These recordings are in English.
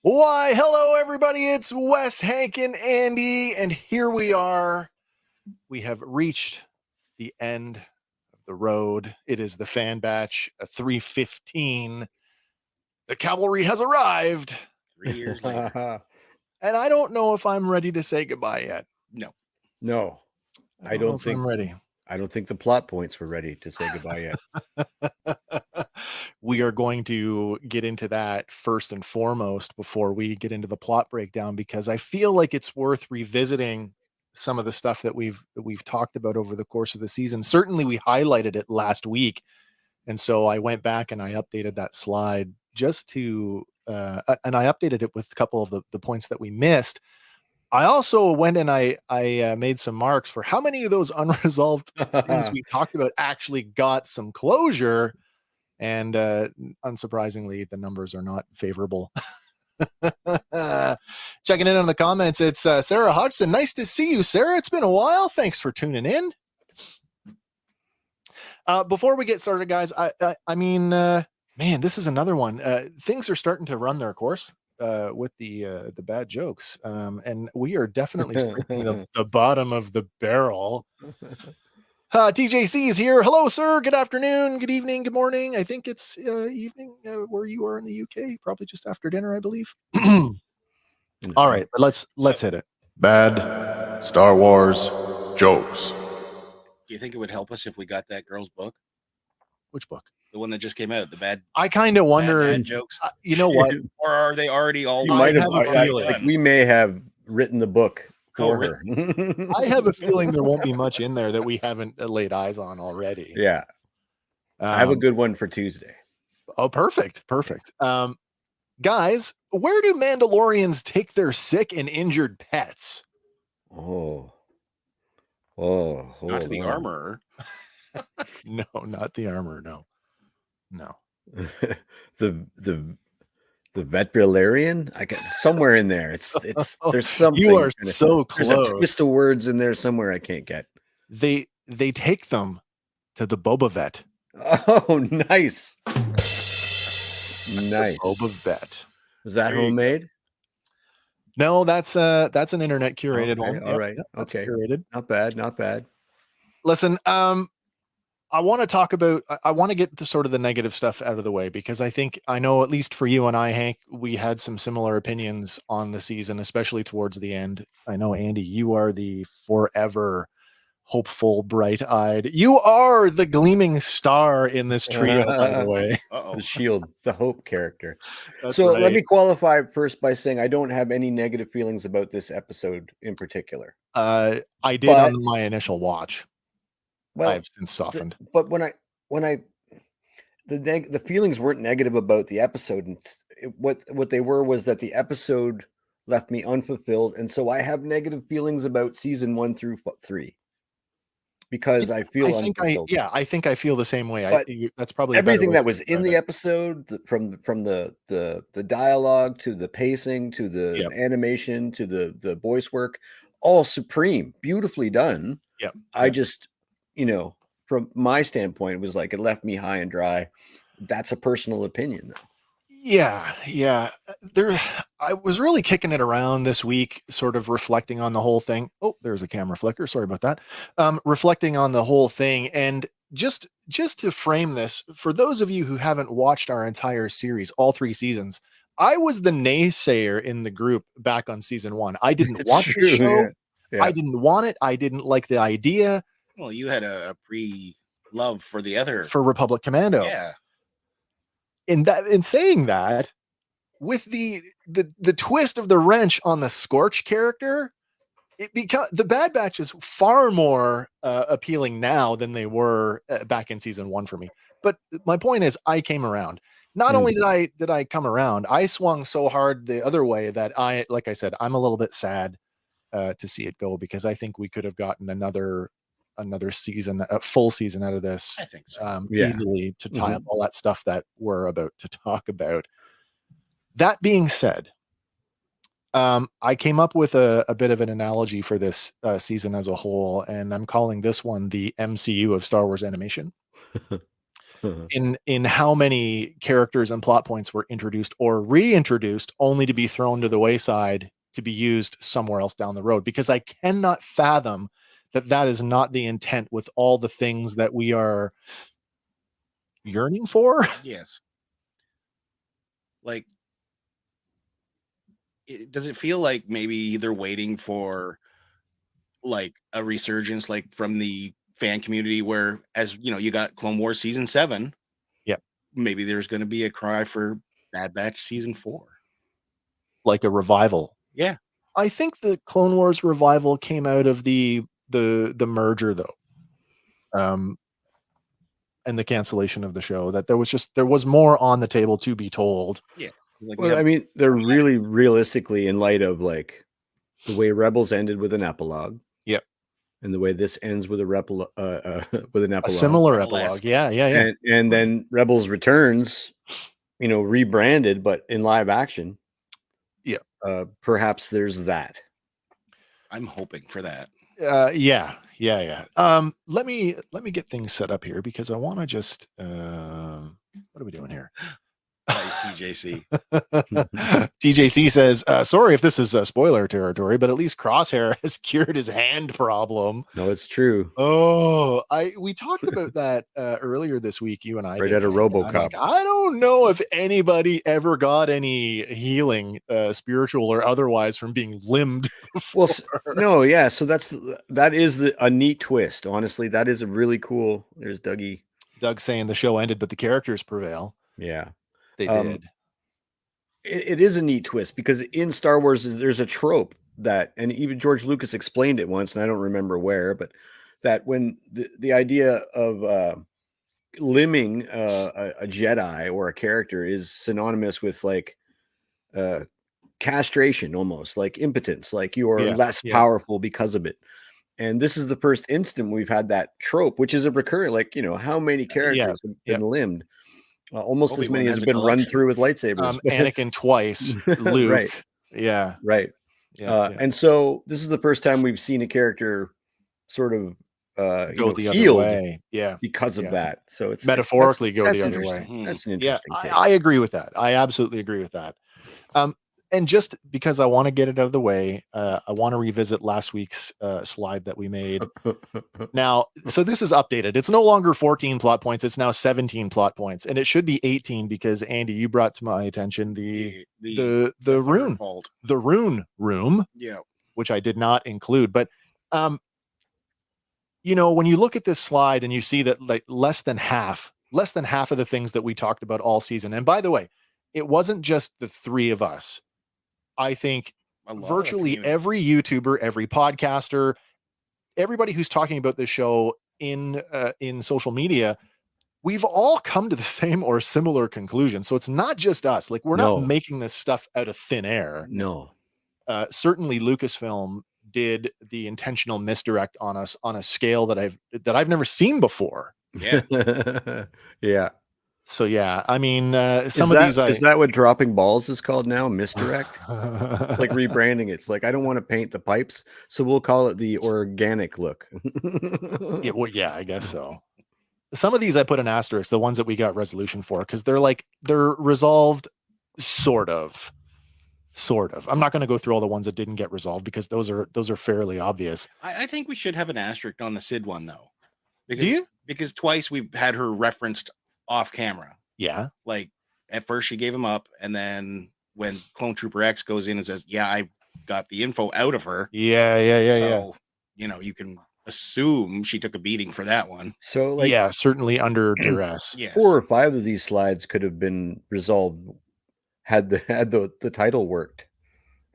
Why, hello everybody, it's Wes, Hank, and Andy, and here we are. We have reached the end of the road. It is the fan batch, 315. The cavalry has arrived. 3 years later. And I don't know if I'm ready to say goodbye yet. No, I don't think I'm ready. I don't think the plot points were ready to say goodbye yet. We are going to get into that first and foremost before we get into the plot breakdown, because I feel like it's worth revisiting some of the stuff that we've talked about over the course of the season. Certainly we highlighted it last week. And so I went back and I updated that slide just to and I updated it with a couple of the points that we missed. I also went and I made some marks for how many of those unresolved things we talked about actually got some closure. And unsurprisingly, the numbers are not favorable. Checking in on the comments, it's Sarah Hodgson. Nice to see you, Sarah. It's been a while. Thanks for tuning in. Before we get started, guys, I mean, man, this is another one. Things are starting to run their course with the bad jokes, and we are definitely scraping the bottom of the barrel. TJC is here. Hello, sir. Good afternoon. Good evening. Good morning. I think it's evening where you are in the UK. Probably just after dinner, I believe. All right, but let's hit it. Bad Star Wars jokes. Do you think it would help us if we got that girl's book? Which book? The one that just came out. The bad. I kind of wonder. Bad jokes. You know what? Or are they already all? You might have. Like we may have written the book for her. I have a feeling there won't be much in there that we haven't laid eyes on already. Yeah. I have a good one for Tuesday. Oh, perfect. Guys, where do Mandalorians take their sick and injured pets? Oh, not to the armorer. No, not the armor. No. The veterinarian? I got somewhere in there. It's there's something. You are so close. There's a twist of words in there somewhere I can't get. They take them to the Boba Vet. Oh, nice. Nice. Boba Vet. Was that homemade? No, that's an internet curated one. All right. That's Okay. Curated. Not bad. Listen, I want to talk about, I want to get the sort of the negative stuff out of the way, because I know at least for you and I, Hank, we had some similar opinions on the season, especially towards the end. I know, Andy, you are the forever hopeful, bright-eyed. You are the gleaming star in this trio, by the way. The shield, the hope character. That's so right. Let me qualify first by saying I don't have any negative feelings about this episode in particular. I did on my initial watch. Well, I've since softened. But the feelings weren't negative about the episode. And what they were was that the episode left me unfulfilled, and so I have negative feelings about season 1 through 3 because I feel unfulfilled. I think I feel the same way. That's probably everything that was in the episode, from the dialogue to the pacing to the animation to the voice work, all supreme, beautifully done. I just, from my standpoint, it was like it left me high and dry. That's a personal opinion, though. Yeah. I was really kicking it around this week, sort of reflecting on the whole thing. Oh, there's a camera flicker. Sorry about that. Reflecting on the whole thing, and just to frame this for those of you who haven't watched our entire series, all 3 seasons, I was the naysayer in the group back on season 1. I didn't want the show. Yeah. I didn't want it. I didn't like the idea. Well, you had a pre-love for the other, for Republic Commando. Yeah. In saying that, with the twist of the wrench on the Scorch character, the Bad Batch is far more appealing now than they were back in season 1 for me. But my point is, I came around. Not only did I come around, I swung so hard the other way that like I said, I'm a little bit sad to see it go, because I think we could have gotten another season, a full season out of this. I think so. Easily, to tie up all that stuff that we're about to talk about. That being said, I came up with a bit of an analogy for this season as a whole, and I'm calling this one the MCU of Star Wars animation. in how many characters and plot points were introduced or reintroduced only to be thrown to the wayside to be used somewhere else down the road, because I cannot fathom that is not the intent with all the things that we are yearning for. Yes. Like, does it feel like maybe they're waiting for like a resurgence, like from the fan community, where, as you know, you got Clone Wars season 7. Yep. Maybe there's going to be a cry for Bad Batch season 4. Like a revival. Yeah. I think the Clone Wars revival came out of the merger, though. And the cancellation of the show, that there was more on the table to be told. Yeah. Like, well, I mean, they're really realistically, in light of like the way Rebels ended with an epilogue. Yep. And the way this ends with with an epilogue. A similar epilogue. Yeah. And then Rebels Returns, rebranded, but in live action. Yeah. Perhaps there's that. I'm hoping for that. Yeah. Let me get things set up here, because I want to just what are we doing here? Nice, TJC. TJC says, sorry if this is spoiler territory, but at least Crosshair has cured his hand problem. No, it's true. Oh, we talked about that earlier this week, you and I. Right at a RoboCop. Like, I don't know if anybody ever got any healing, spiritual or otherwise, from being limbed before. Well, no, yeah. So that is a neat twist. Honestly, that is a really cool. There's Dougie. Doug saying the show ended, but the characters prevail. Yeah. They did. It is a neat twist, because in Star Wars, there's a trope that, and even George Lucas explained it once, and I don't remember where, but that when the idea of limbing a Jedi or a character is synonymous with like castration, almost like impotence, like you are less powerful because of it. And this is the first instant we've had that trope, which is a recurrent, like, how many characters have been limbed? Almost Obi-Wan as many as has have a been run collection. through with lightsabers. Anakin twice, Luke. Right. Yeah. Right. And so this is the first time we've seen a character sort of go the healed other way. Yeah. because of that. So it's metaphorically go that's the other interesting. way. That's an interesting take. I agree with that. I absolutely agree with that. And just because I want to get it out of the way, I want to revisit last week's slide that we made. Now, so this is updated. It's no longer 14 plot points. It's now 17 plot points, and it should be 18, because Andy, you brought to my attention the rune vault, the rune room, which I did not include. But when you look at this slide and you see that like less than half of the things that we talked about all season, and by the way, it wasn't just the three of us. I think virtually every YouTuber, every podcaster, everybody who's talking about this show in social media, we've all come to the same or similar conclusion. So it's not just us. Like, we're not making this stuff out of thin air. No. Certainly Lucasfilm did the intentional misdirect on us on a scale that I've never seen before. Yeah. Yeah. So yeah, I mean, is that what dropping balls is called now? Misdirect? It's like rebranding. It's like, I don't want to paint the pipes, so we'll call it the organic look. Yeah, I guess so. Some of these I put an asterisk, the ones that we got resolution for, because they're resolved, sort of. I'm not going to go through all the ones that didn't get resolved, because those are fairly obvious. I think we should have an asterisk on the Sid one, though. Do you? Because twice we've had her referenced off camera. Yeah. Like, at first she gave him up, and then when Clone Trooper X goes in and says, yeah, I got the info out of her. Yeah. You can assume she took a beating for that one. So certainly under duress. Yes. 4 or 5 of these slides could have been resolved had the title worked.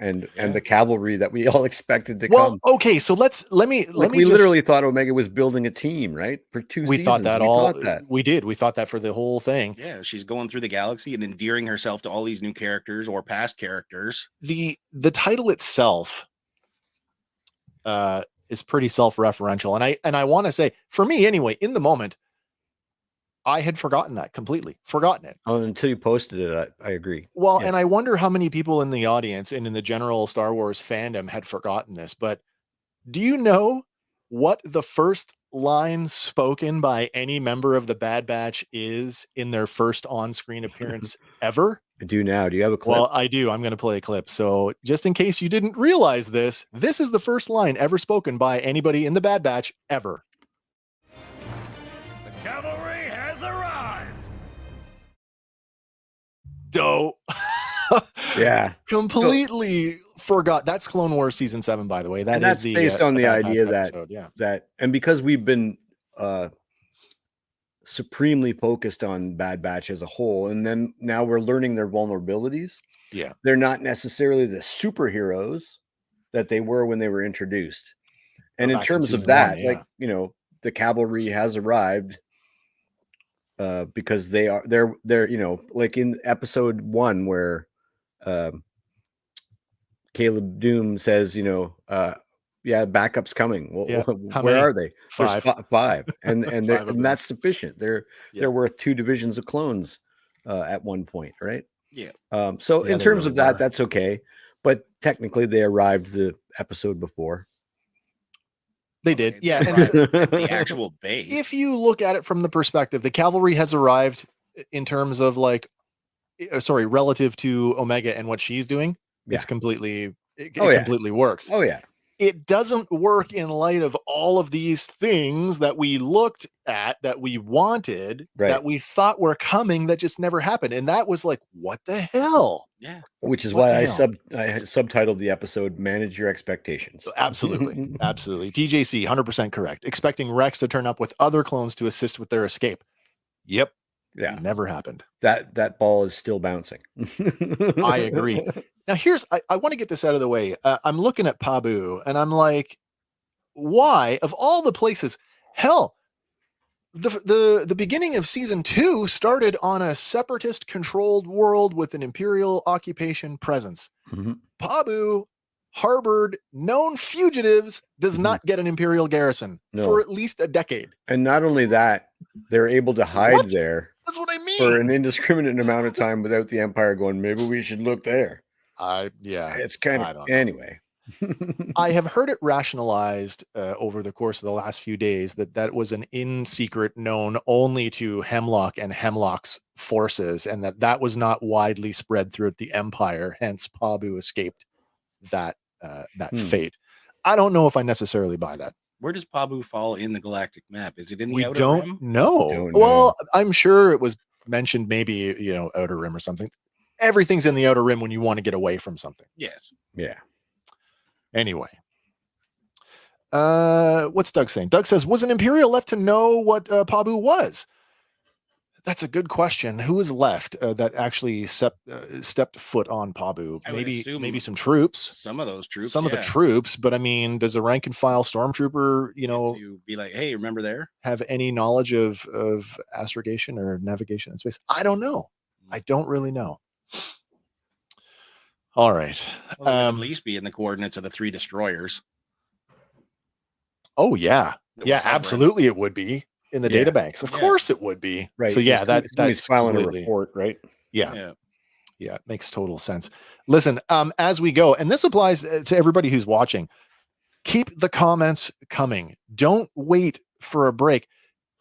And the cavalry that we all expected to come. Okay, so let me literally thought Omega was building a team, right? For 2 seasons. We did. We thought that for the whole thing. Yeah, she's going through the galaxy and endearing herself to all these new characters or past characters. The title itself is pretty self-referential, and I want to say, for me anyway, in the moment, I had forgotten it. Oh, until you posted it, I agree. Well, and I wonder how many people in the audience and in the general Star Wars fandom had forgotten this, but do you know what the first line spoken by any member of the Bad Batch is in their first on-screen appearance ever? I do now. Do you have a clip? Well, I do. I'm going to play a clip. So just in case you didn't realize this is the first line ever spoken by anybody in the Bad Batch ever. The cavalry has arrived. Dope. Yeah. Completely forgot. That's Clone Wars season 7, by the way. That's based on the idea that, and because we've been supremely focused on Bad Batch as a whole, and then now we're learning their vulnerabilities. Yeah. They're not necessarily the superheroes that they were when they were introduced. And in terms of that, like, the cavalry has arrived because they're, like in episode 1 where Caleb Doom says, yeah, backup's coming. Well, where are they? 5. There's 5, and that's sufficient. They're worth 2 divisions of clones at one point, right? Yeah. So in terms of that, that's okay. But technically, they arrived the episode before. They did, yeah. And the actual base. If you look at it from the perspective, the cavalry has arrived in terms of relative to Omega and what she's doing. It's completely, completely works. Oh yeah. It doesn't work in light of all of these things that we looked at, that we wanted, that we thought were coming, that just never happened. And that was like, what the hell? Yeah. Which is why I subtitled the episode "Manage Your Expectations." Absolutely. Absolutely. TJC, 100% correct. Expecting Rex to turn up with other clones to assist with their escape. Yep. Yeah. Never happened. That ball is still bouncing. I agree. Now I want to get this out of the way. I'm looking at Pabu and I'm like, why, of all the places, hell, the beginning of season 2 started on a separatist controlled world with an Imperial occupation presence. Mm-hmm. Pabu harbored known fugitives, does not get an Imperial garrison for at least a decade. And not only that, they're able to hide there. That's what I mean. For an indiscriminate amount of time without the Empire going, maybe we should look there. It's kind of, anyway. I have heard it rationalized over the course of the last few days that was an in secret known only to Hemlock and Hemlock's forces, and that was not widely spread throughout the Empire. Hence, Pabu escaped that fate. I don't know if I necessarily buy that. Where does Pabu fall in the galactic map? Is it in the we Outer don't Rim? know. Well, I'm sure it was mentioned, maybe Outer Rim or something. Everything's in the Outer Rim when you want to get away from something. Yes. Yeah. Anyway, what's Doug saying? Doug says, was an Imperial left to know what Pabu was? That's a good question. Who was left that actually stepped foot on Pabu? Maybe some troops. Some of those troops. Some of the troops. But I mean, does a rank and file stormtrooper, to be like, hey, remember there? Have any knowledge of astrogation or navigation in space? I don't know. I don't really know. All right. Well, at least be in the coordinates of the 3 destroyers. Oh yeah. Yeah, absolutely. It would be in the data banks. Of course it would be. Right. So yeah, that's filing a report, right? Yeah. It makes total sense. Listen, as we go, and this applies to everybody who's watching, keep the comments coming. Don't wait for a break.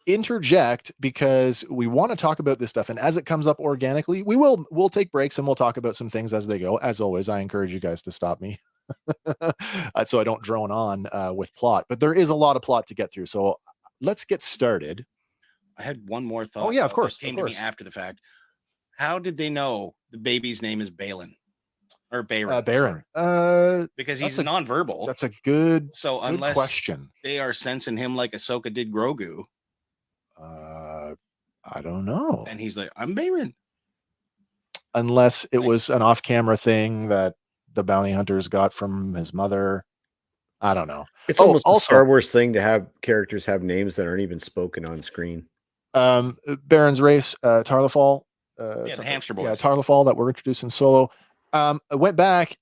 Interject, because we want to talk about this stuff, and as it comes up organically, we'll take breaks and we'll talk about some things as they go. As always, I encourage you guys to stop me so I don't drone on with plot, but there is a lot of plot to get through, so let's get started. I had one more thought. Oh yeah, of course. That came to me after the fact. How did they know the baby's name is Balin or Baron? Baron. Because he's nonverbal. That's a good unless question. They are sensing him like Ahsoka did Grogu. I don't know. And he's like, I'm Baron. Unless it was an off-camera thing that the bounty hunters got from his mother. I don't know. It's almost a Star Wars thing to have characters have names that aren't even spoken on screen. Baron's race, Tarlafal. The hamster boys. Yeah, Tarlafal that we're introducing Solo. I went back.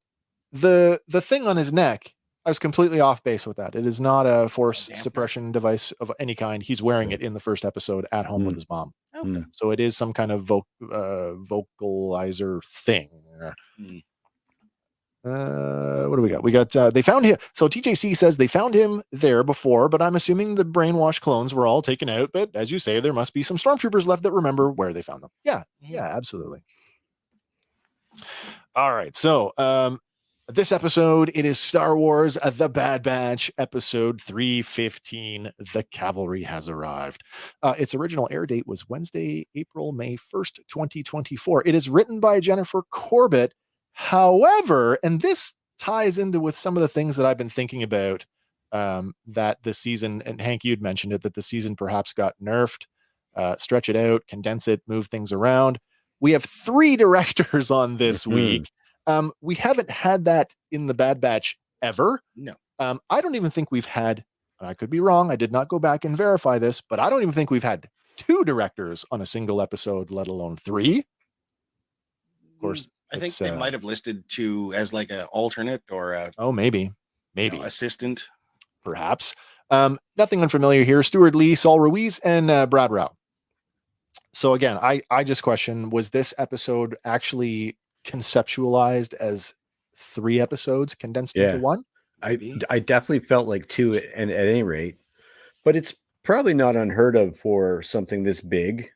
The thing on his neck, I was completely off base with that. It is not a force suppression device of any kind. He's wearing it in the first episode at home with his mom. Okay. So it is some kind of vocalizer thing. What do we got? We got they found him. So TJC says they found him there before, but I'm assuming the brainwashed clones were all taken out. But as you say, there must be some stormtroopers left that remember where they found them. Yeah, absolutely. All right. So this episode, it is Star Wars The Bad Batch, episode 315. The Cavalry has arrived. Its original air date was Wednesday, May 1st, 2024. It is written by Jennifer Corbett. However, and this ties into with some of the things that I've been thinking about, that the season, and Hank, you'd mentioned it, that the season perhaps got nerfed, stretch it out, condense it, move things around. We have 3 directors on this week. We haven't had that in the Bad Batch ever. No. I don't even think we've had, I could be wrong, I did not go back and verify this, but I don't even think we've had 2 directors on a single episode, let alone 3. Of course, I think they might have listed 2 as like an alternate or a maybe assistant, perhaps. Nothing unfamiliar here. Stuart Lee, Saul Ruiz, and Brad Rao. So again, I just question, was this episode actually conceptualized as 3 episodes condensed into 1? I definitely felt like 2 and at any rate, but it's probably not unheard of for something this big,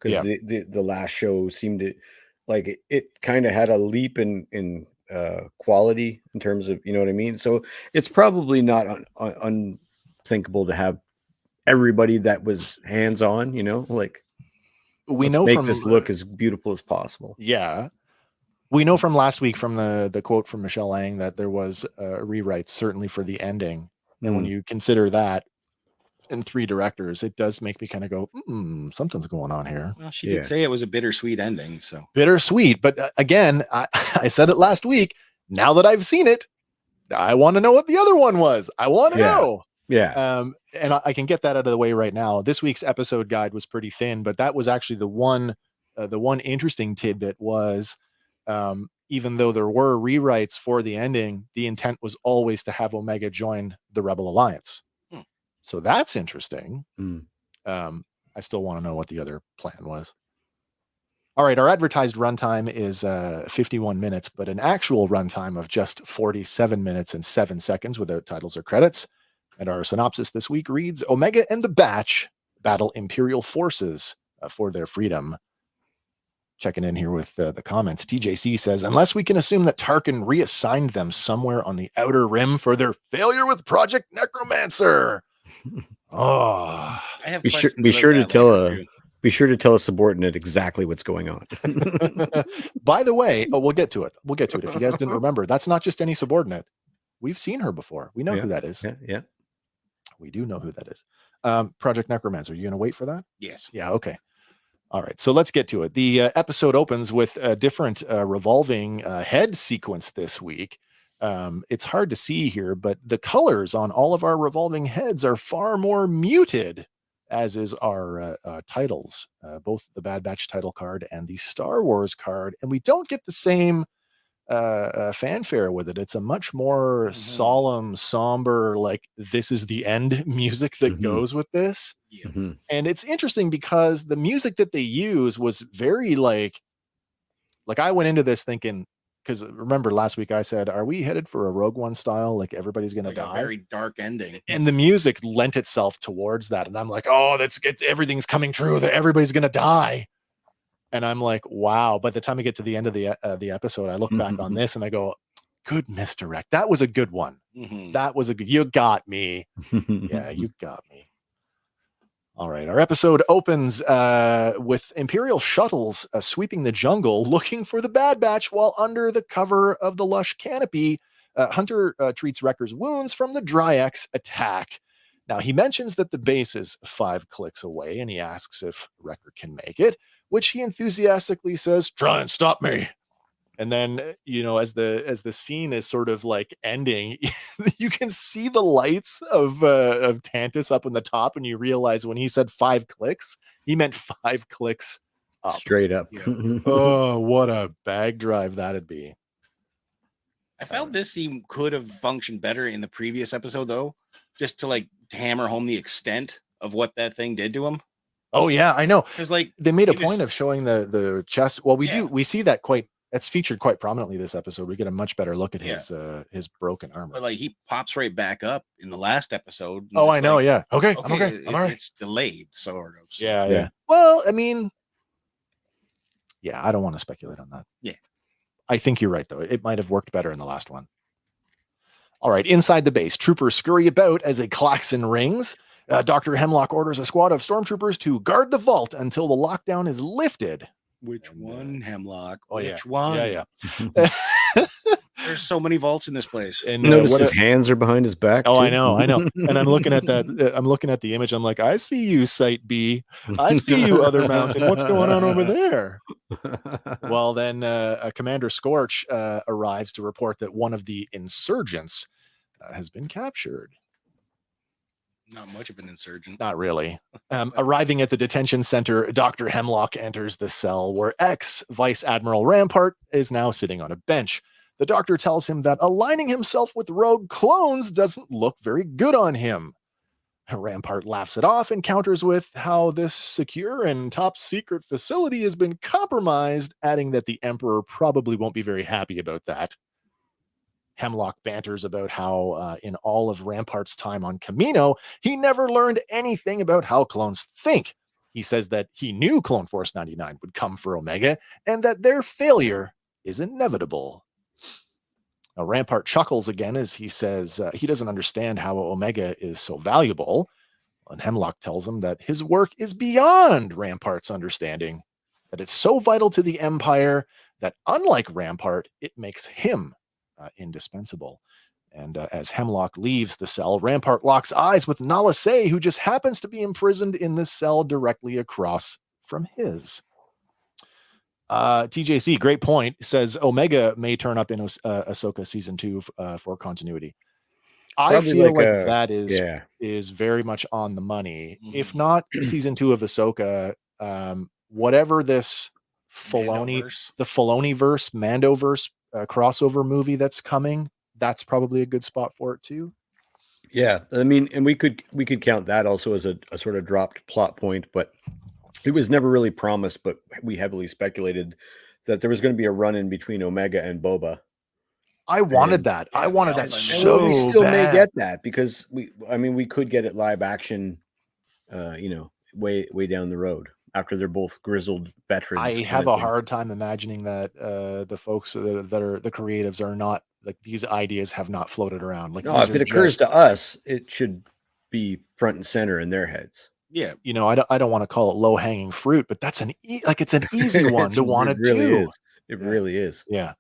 because the last show seemed to like it kind of had a leap in quality in terms of, you know what I mean? So it's probably not unthinkable to have everybody that was hands-on, you know, like, we let's know make from this look as beautiful as possible. Yeah. We know from last week from the quote from Michelle Lang that there was rewrites certainly for the ending. And when you consider that and 3 directors, it does make me kind of go, something's going on here. Well, she did say it was a bittersweet ending. So bittersweet. But again, I said it last week. Now that I've seen it, I want to know what the other one was. I want to know. Yeah. And I can get that out of the way right now. This week's episode guide was pretty thin, but that was actually the one interesting tidbit was, even though there were rewrites for the ending, the intent was always to have Omega join the Rebel Alliance. So that's interesting. I still want to know what the other plan was. All right, our advertised runtime is 51 minutes, but an actual runtime of just 47 minutes and 7 seconds without titles or credits. And our synopsis this week reads, Omega and the Batch battle Imperial forces for their freedom. Checking in here with the comments. TJC says, unless we can assume that Tarkin reassigned them somewhere on the Outer Rim for their failure with Project Necromancer. I have be sure to tell a subordinate exactly what's going on. By the way, we'll get to it. If you guys didn't remember, that's not just any subordinate. We've seen her before. We know who that is. Yeah. We do know who that is. Project Necromancer. Are you going to wait for that? Yes. Yeah. Okay. All right. So let's get to it. The episode opens with a different revolving head sequence this week. It's hard to see here, but the colors on all of our revolving heads are far more muted, as is our titles, both the Bad Batch title card and the Star Wars card. And we don't get the same fanfare with it. It's a much more solemn, somber, like this is the end music that goes with this. And it's interesting because the music that they use was very like I went into this thinking, because remember last week I said, are we headed for a Rogue One style? Like everybody's going to die. A very dark ending. And the music lent itself towards that. And I'm like, oh, everything's coming true. That everybody's going to die. And I'm like, wow. By the time I get to the end of the episode, I look back on this and I go, good misdirect. That was a good one. That was you got me. Yeah, you got me. All right. Our episode opens with Imperial shuttles sweeping the jungle looking for the Bad Batch while under the cover of the lush canopy. Hunter treats Wrecker's wounds from the Dryax attack. Now, he mentions that the base is 5 clicks away, and he asks if Wrecker can make it, which he enthusiastically says, try and stop me. And then, as the scene is sort of like ending, you can see the lights of Tantus up on the top, and you realize when he said 5 clicks, he meant 5 clicks up. Straight up. Yeah. Oh, what a bag drive that'd be. I felt this scene could have functioned better in the previous episode, though, just to like hammer home the extent of what that thing did to him. Oh yeah, I know. Because like they made a point of showing the chest. Well, we see that quite It's featured quite prominently this episode. We get a much better look at his broken armor. But like he pops right back up in the last episode. Oh, I know. Yeah. Okay. I'm okay. I'm all right. It's delayed, sort of. So. Yeah. Well, I mean, yeah, I don't want to speculate on that. Yeah. I think you're right, though. It might have worked better in the last one. All right. Inside the base, troopers scurry about as a klaxon rings. Dr. Hemlock orders a squad of stormtroopers to guard the vault until the lockdown is lifted. Which one, Hemlock? Which one? Yeah. There's so many vaults in this place. And notice his hands are behind his back. Oh, too. I know. And I'm looking at that. I'm looking at the image. I'm like, I see you, Site B. I see you, Other Mountain. What's going on over there? Well, then Commander Scorch arrives to report that one of the insurgents has been captured. Not much of an insurgent. Not really. Arriving at the detention center, Dr. Hemlock enters the cell where ex-Vice Admiral Rampart is now sitting on a bench. The doctor tells him that aligning himself with rogue clones doesn't look very good on him. Rampart laughs it off and counters with how this secure and top secret facility has been compromised, adding that the Emperor probably won't be very happy about that. Hemlock banters about how in all of Rampart's time on Camino, he never learned anything about how clones think. He says that he knew Clone Force 99 would come for Omega and that their failure is inevitable. Now, Rampart chuckles again as he says he doesn't understand how Omega is so valuable. And Hemlock tells him that his work is beyond Rampart's understanding, that it's so vital to the Empire that unlike Rampart, it makes him indispensable. And as Hemlock leaves the cell, Rampart locks eyes with Nala Se, who just happens to be imprisoned in the cell directly across from his. TJC, great point, says Omega may turn up in Ahsoka season 2 for continuity. I feel like that is very much on the money. If not season 2 of Ahsoka, whatever this the Filoni-verse, Mandoverse crossover movie that's coming, that's probably a good spot for it too. Yeah, I mean, and we could count that also as a sort of dropped plot point, but it was never really promised, but we heavily speculated that there was going to be a run-in between Omega and Boba. I wanted that. I wanted that so we still bad. may get that because we could get it live action, way down the road after they're both grizzled veterans. I have a hard time imagining that the folks that are the creatives are not like these ideas have not floated around. Like, no, if it occurs to us, it should be front and center in their heads. Yeah, I don't want to call it low hanging fruit, but that's it's an easy one to want to do. It really is. Yeah.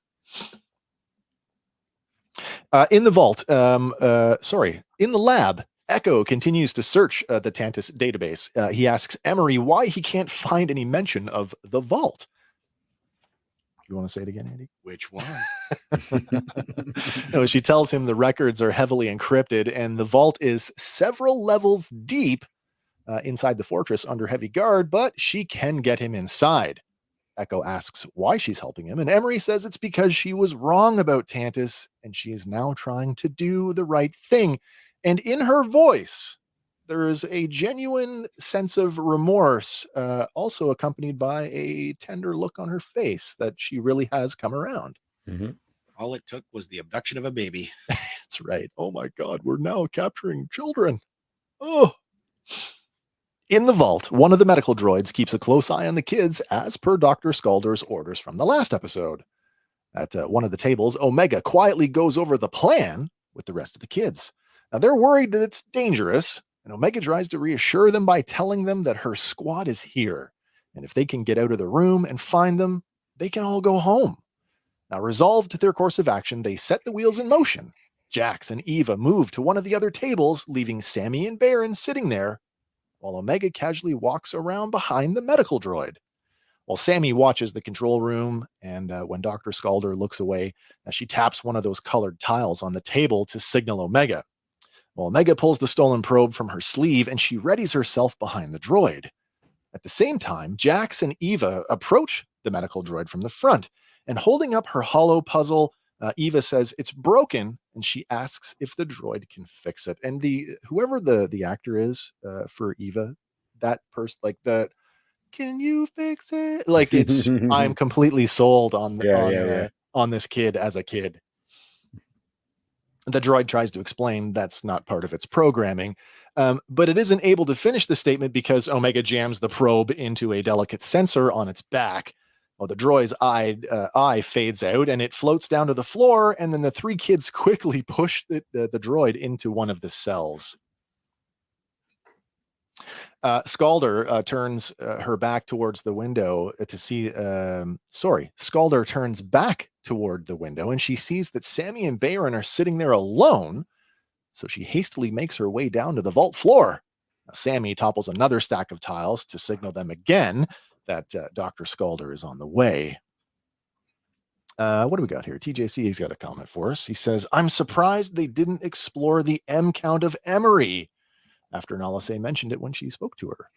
In the vault, in the lab, Echo continues to search the Tantus database. He asks Emery why he can't find any mention of the vault. You want to say it again, Andy? Which one? No, she tells him the records are heavily encrypted and the vault is several levels deep inside the fortress under heavy guard, but she can get him inside. Echo asks why she's helping him, and Emery says it's because she was wrong about Tantus, and she is now trying to do the right thing. And in her voice, there is a genuine sense of remorse, also accompanied by a tender look on her face that she really has come around. Mm-hmm. All it took was the abduction of a baby. That's right. Oh my God, we're now capturing children. Oh. In the vault, one of the medical droids keeps a close eye on the kids as per Dr. Skalder's orders from the last episode. At one of the tables, Omega quietly goes over the plan with the rest of the kids. Now, they're worried that it's dangerous, and Omega tries to reassure them by telling them that her squad is here, and if they can get out of the room and find them, they can all go home. Now, resolved to their course of action, they set the wheels in motion. Jax and Eva move to one of the other tables, leaving Sammy and Baron sitting there, while Omega casually walks around behind the medical droid. While Sammy watches the control room, and when Dr. Skalder looks away, she taps one of those colored tiles on the table to signal Omega. Well, Omega pulls the stolen probe from her sleeve, and she readies herself behind the droid. At the same time, Jax and Eva approach the medical droid from the front, and holding up her hollow puzzle, Eva says it's broken, and she asks if the droid can fix it. And whoever the actor is for Eva, that person, like can you fix it? Like I'm completely sold on on this kid as a kid. The droid tries to explain that's not part of its programming, but it isn't able to finish the statement because Omega jams the probe into a delicate sensor on its back. Well, the droid's eye fades out and it floats down to the floor, and then the three kids quickly push the droid into one of the cells. Scalder turns her back towards the window to see. Scalder turns back toward the window and she sees that Sammy and Bayron are sitting there alone. So she hastily makes her way down to the vault floor. Sammy topples another stack of tiles to signal them again that Dr. Scalder is on the way. What do we got here? TJC has got a comment for us. He says, I'm surprised they didn't explore the M count of Emery after Nalase mentioned it when she spoke to her.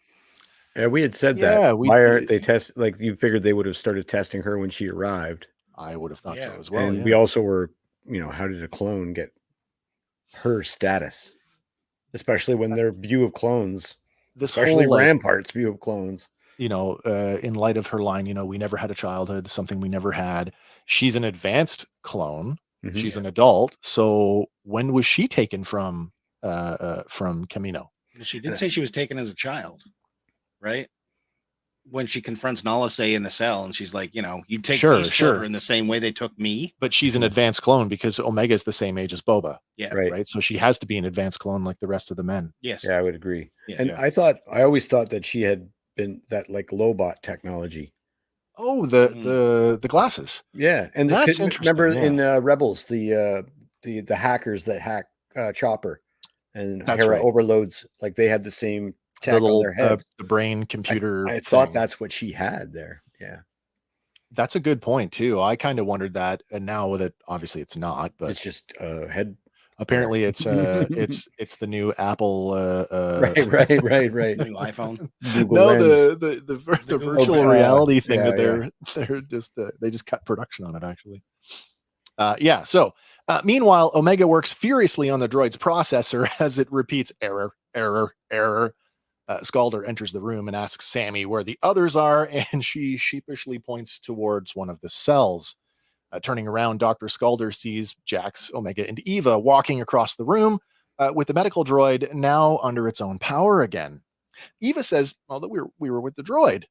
Yeah, we had said that. Why aren't they like you figured they would have started testing her when she arrived? I would have thought so as well. And we also were, how did a clone get her status? Especially when their view of clones, especially whole, Rampart's view of clones. In light of her line, we never had a childhood, something we never had. She's an advanced clone. Mm-hmm. She's an adult. So when was she taken from Camino? She did say she was taken as a child, right? When she confronts Nalase in the cell and she's like, you take these children the same way they took me. But she's an advanced clone because Omega is the same age as Boba. Yeah. Right. So she has to be an advanced clone like the rest of the men. Yes. Yeah, I would agree. Yeah, and I always thought that she had been that like Lobot technology. Oh, the glasses. Yeah. And that's interesting. Remember in Rebels, the hackers that hack Chopper and Hera overloads, like they had the same tech on their heads. The brain computer. I thought that's what she had there. Yeah. That's a good point too. I kind of wondered that, and now that obviously it's not, but it's just head. Apparently it's the new Apple right. New iPhone. The virtual reality thing that they're just they just cut production on it actually. So meanwhile, Omega works furiously on the droid's processor as it repeats error. Scalder enters the room and asks Sammy where the others are, and she sheepishly points towards one of the cells. Turning around, Dr. Scalder sees Jax, Omega, and Eva walking across the room with the medical droid now under its own power again. Eva says, that we were with the droid,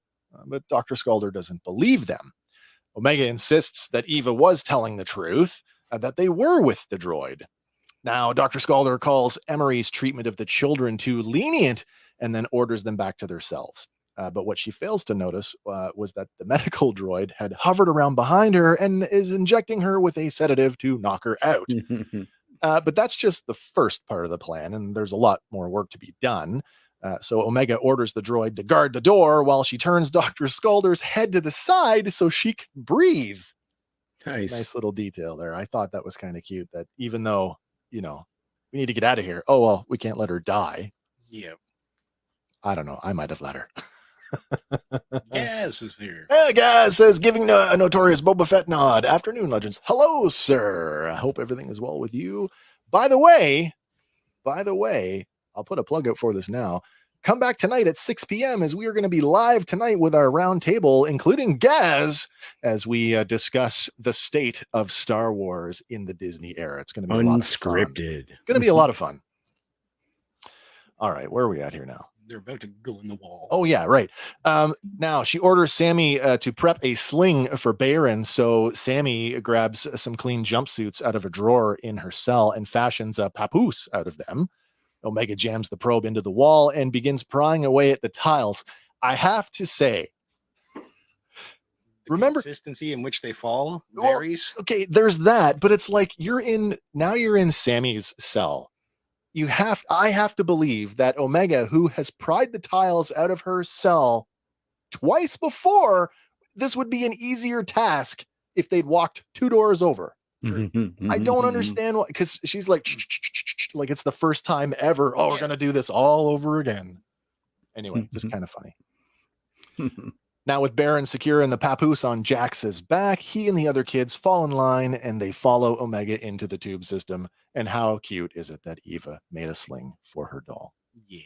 but Dr. Scalder doesn't believe them. Omega insists that Eva was telling the truth, that they were with the droid. Now, Dr. Scalder calls Emery's treatment of the children too lenient and then orders them back to their cells. But what she fails to notice was that the medical droid had hovered around behind her and is injecting her with a sedative to knock her out. But that's just the first part of the plan, and there's a lot more work to be done. So Omega orders the droid to guard the door while she turns Dr. Scalder's head to the side so she can breathe. Nice little detail there. I thought that was kind of cute, that even though, we need to get out of here. Oh, well, we can't let her die. Yeah. I don't know. I might have let her. Gas is here. Gas says, giving a notorious Boba Fett nod. Afternoon, Legends. Hello, sir. I hope everything is well with you. By the way, I'll put a plug out for this now. Come back tonight at 6 p.m. as we are going to be live tonight with our round table, including Gaz, as we discuss the state of Star Wars in the Disney era. It's going to be unscripted. Going to be a lot of fun. All right, where are we at here now? They're about to go in the wall. Oh, yeah, right. Now, she orders Sammy to prep a sling for Bayron, so Sammy grabs some clean jumpsuits out of a drawer in her cell and fashions a papoose out of them. Omega jams the probe into the wall and begins prying away at the tiles. I have to say, remember, consistency in which they fall varies. Well, okay, there's that, but it's like you're in Sammy's cell. I have to believe that Omega, who has pried the tiles out of her cell twice before, this would be an easier task if they'd walked 2 doors over. I don't understand why, because she's like it's the first time ever. Oh, we're going to do this all over again. Anyway, just kind of funny. Now, with Baron secure in the papoose on Jax's back, he and the other kids fall in line and they follow Omega into the tube system. And how cute is it that Eva made a sling for her doll? Yeah.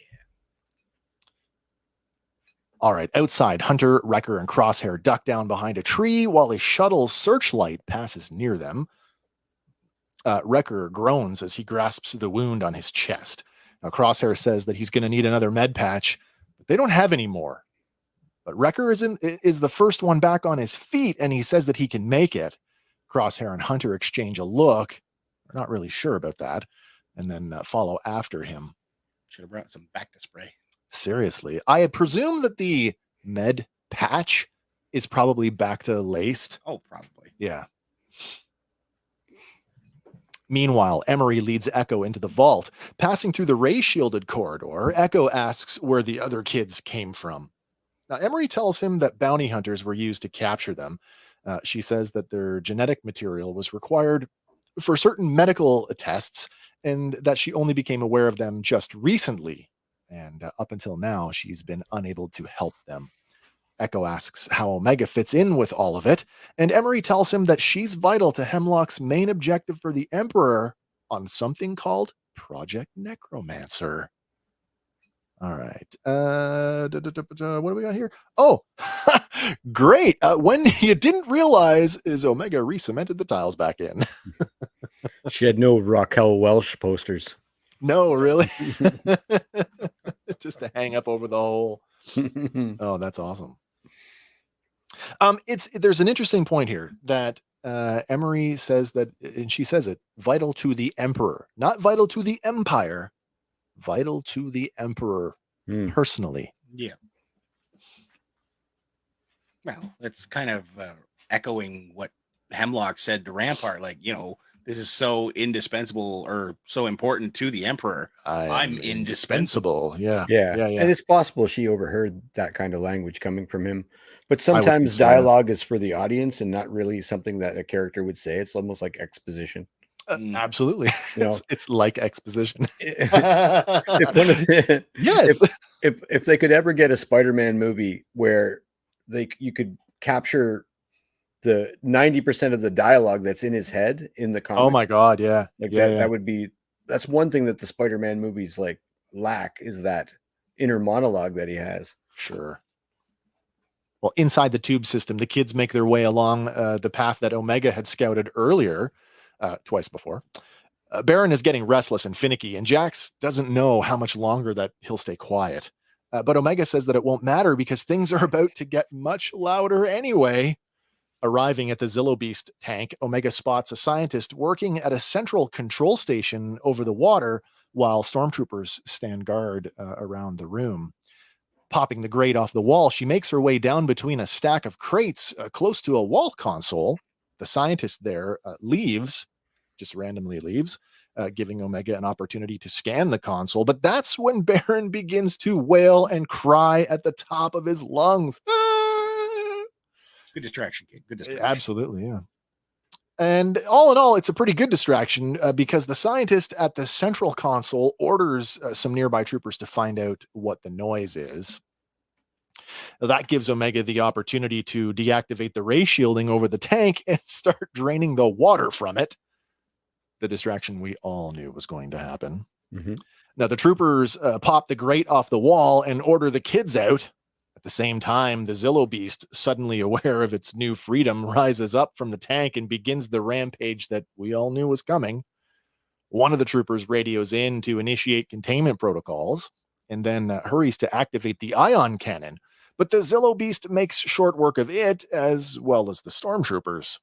All right, outside, Hunter, Wrecker, and Crosshair duck down behind a tree while a shuttle's searchlight passes near them. Wrecker groans as he grasps the wound on his chest. Now, Crosshair says that he's going to need another med patch, but they don't have any more. But Wrecker is the first one back on his feet, and he says that he can make it. Crosshair and Hunter exchange a look. They're not really sure about that, and then follow after him. Should have brought some back to spray. Seriously, I presume that the med patch is probably back to laced. Oh, probably. Yeah. Meanwhile, Emery leads Echo into the vault. Passing through the ray-shielded corridor, Echo asks where the other kids came from. Now, Emery tells him that bounty hunters were used to capture them. She says that their genetic material was required for certain medical tests, and that she only became aware of them just recently. And up until now, she's been unable to help them. Echo asks how Omega fits in with all of it, and Emery tells him that she's vital to Hemlock's main objective for the Emperor on something called Project Necromancer. All right. What do we got here? Oh, great. When you didn't realize is Omega re-cemented the tiles back in. She had no Raquel Welch posters. No, really? Just to hang up over the hole. Oh, that's awesome. There's an interesting point here that Emery says that, and she says it, vital to the Emperor, not vital to the Empire, vital to the Emperor personally. Yeah. Well, that's kind of echoing what Hemlock said to Rampart. Like, this is so indispensable or so important to the Emperor. I'm indispensable. Yeah. And it's possible she overheard that kind of language coming from him. But sometimes dialogue is for the audience and not really something that a character would say. It's almost like exposition. Absolutely. It's like exposition. If they could ever get a Spider-Man movie where you could capture the 90% of the dialogue that's in his head in the comic. Oh my God. Yeah. That would be, that's one thing that the Spider-Man movies lack is that inner monologue that he has. Sure. Well, inside the tube system, the kids make their way along the path that Omega had scouted earlier, twice before. Baron is getting restless and finicky, and Jax doesn't know how much longer that he'll stay quiet. But Omega says that it won't matter because things are about to get much louder anyway. Arriving at the Zillow Beast tank, Omega spots a scientist working at a central control station over the water while stormtroopers stand guard around the room. Popping the grate off the wall, she makes her way down between a stack of crates close to a wall console. The scientist there just randomly leaves, giving Omega an opportunity to scan the console. But that's when Baron begins to wail and cry at the top of his lungs. Good distraction, kid. Good distraction. Absolutely, yeah. And all in all, it's a pretty good distraction because the scientist at the central console orders some nearby troopers to find out what the noise is. That gives Omega the opportunity to deactivate the ray shielding over the tank and start draining the water from it. The distraction we all knew was going to happen. Mm-hmm. Now, the troopers pop the grate off the wall and order the kids out. At the same time, the Zillow Beast, suddenly aware of its new freedom, rises up from the tank and begins the rampage that we all knew was coming. One of the troopers radios in to initiate containment protocols and then hurries to activate the ion cannon. But the Zillow Beast makes short work of it, as well as the stormtroopers.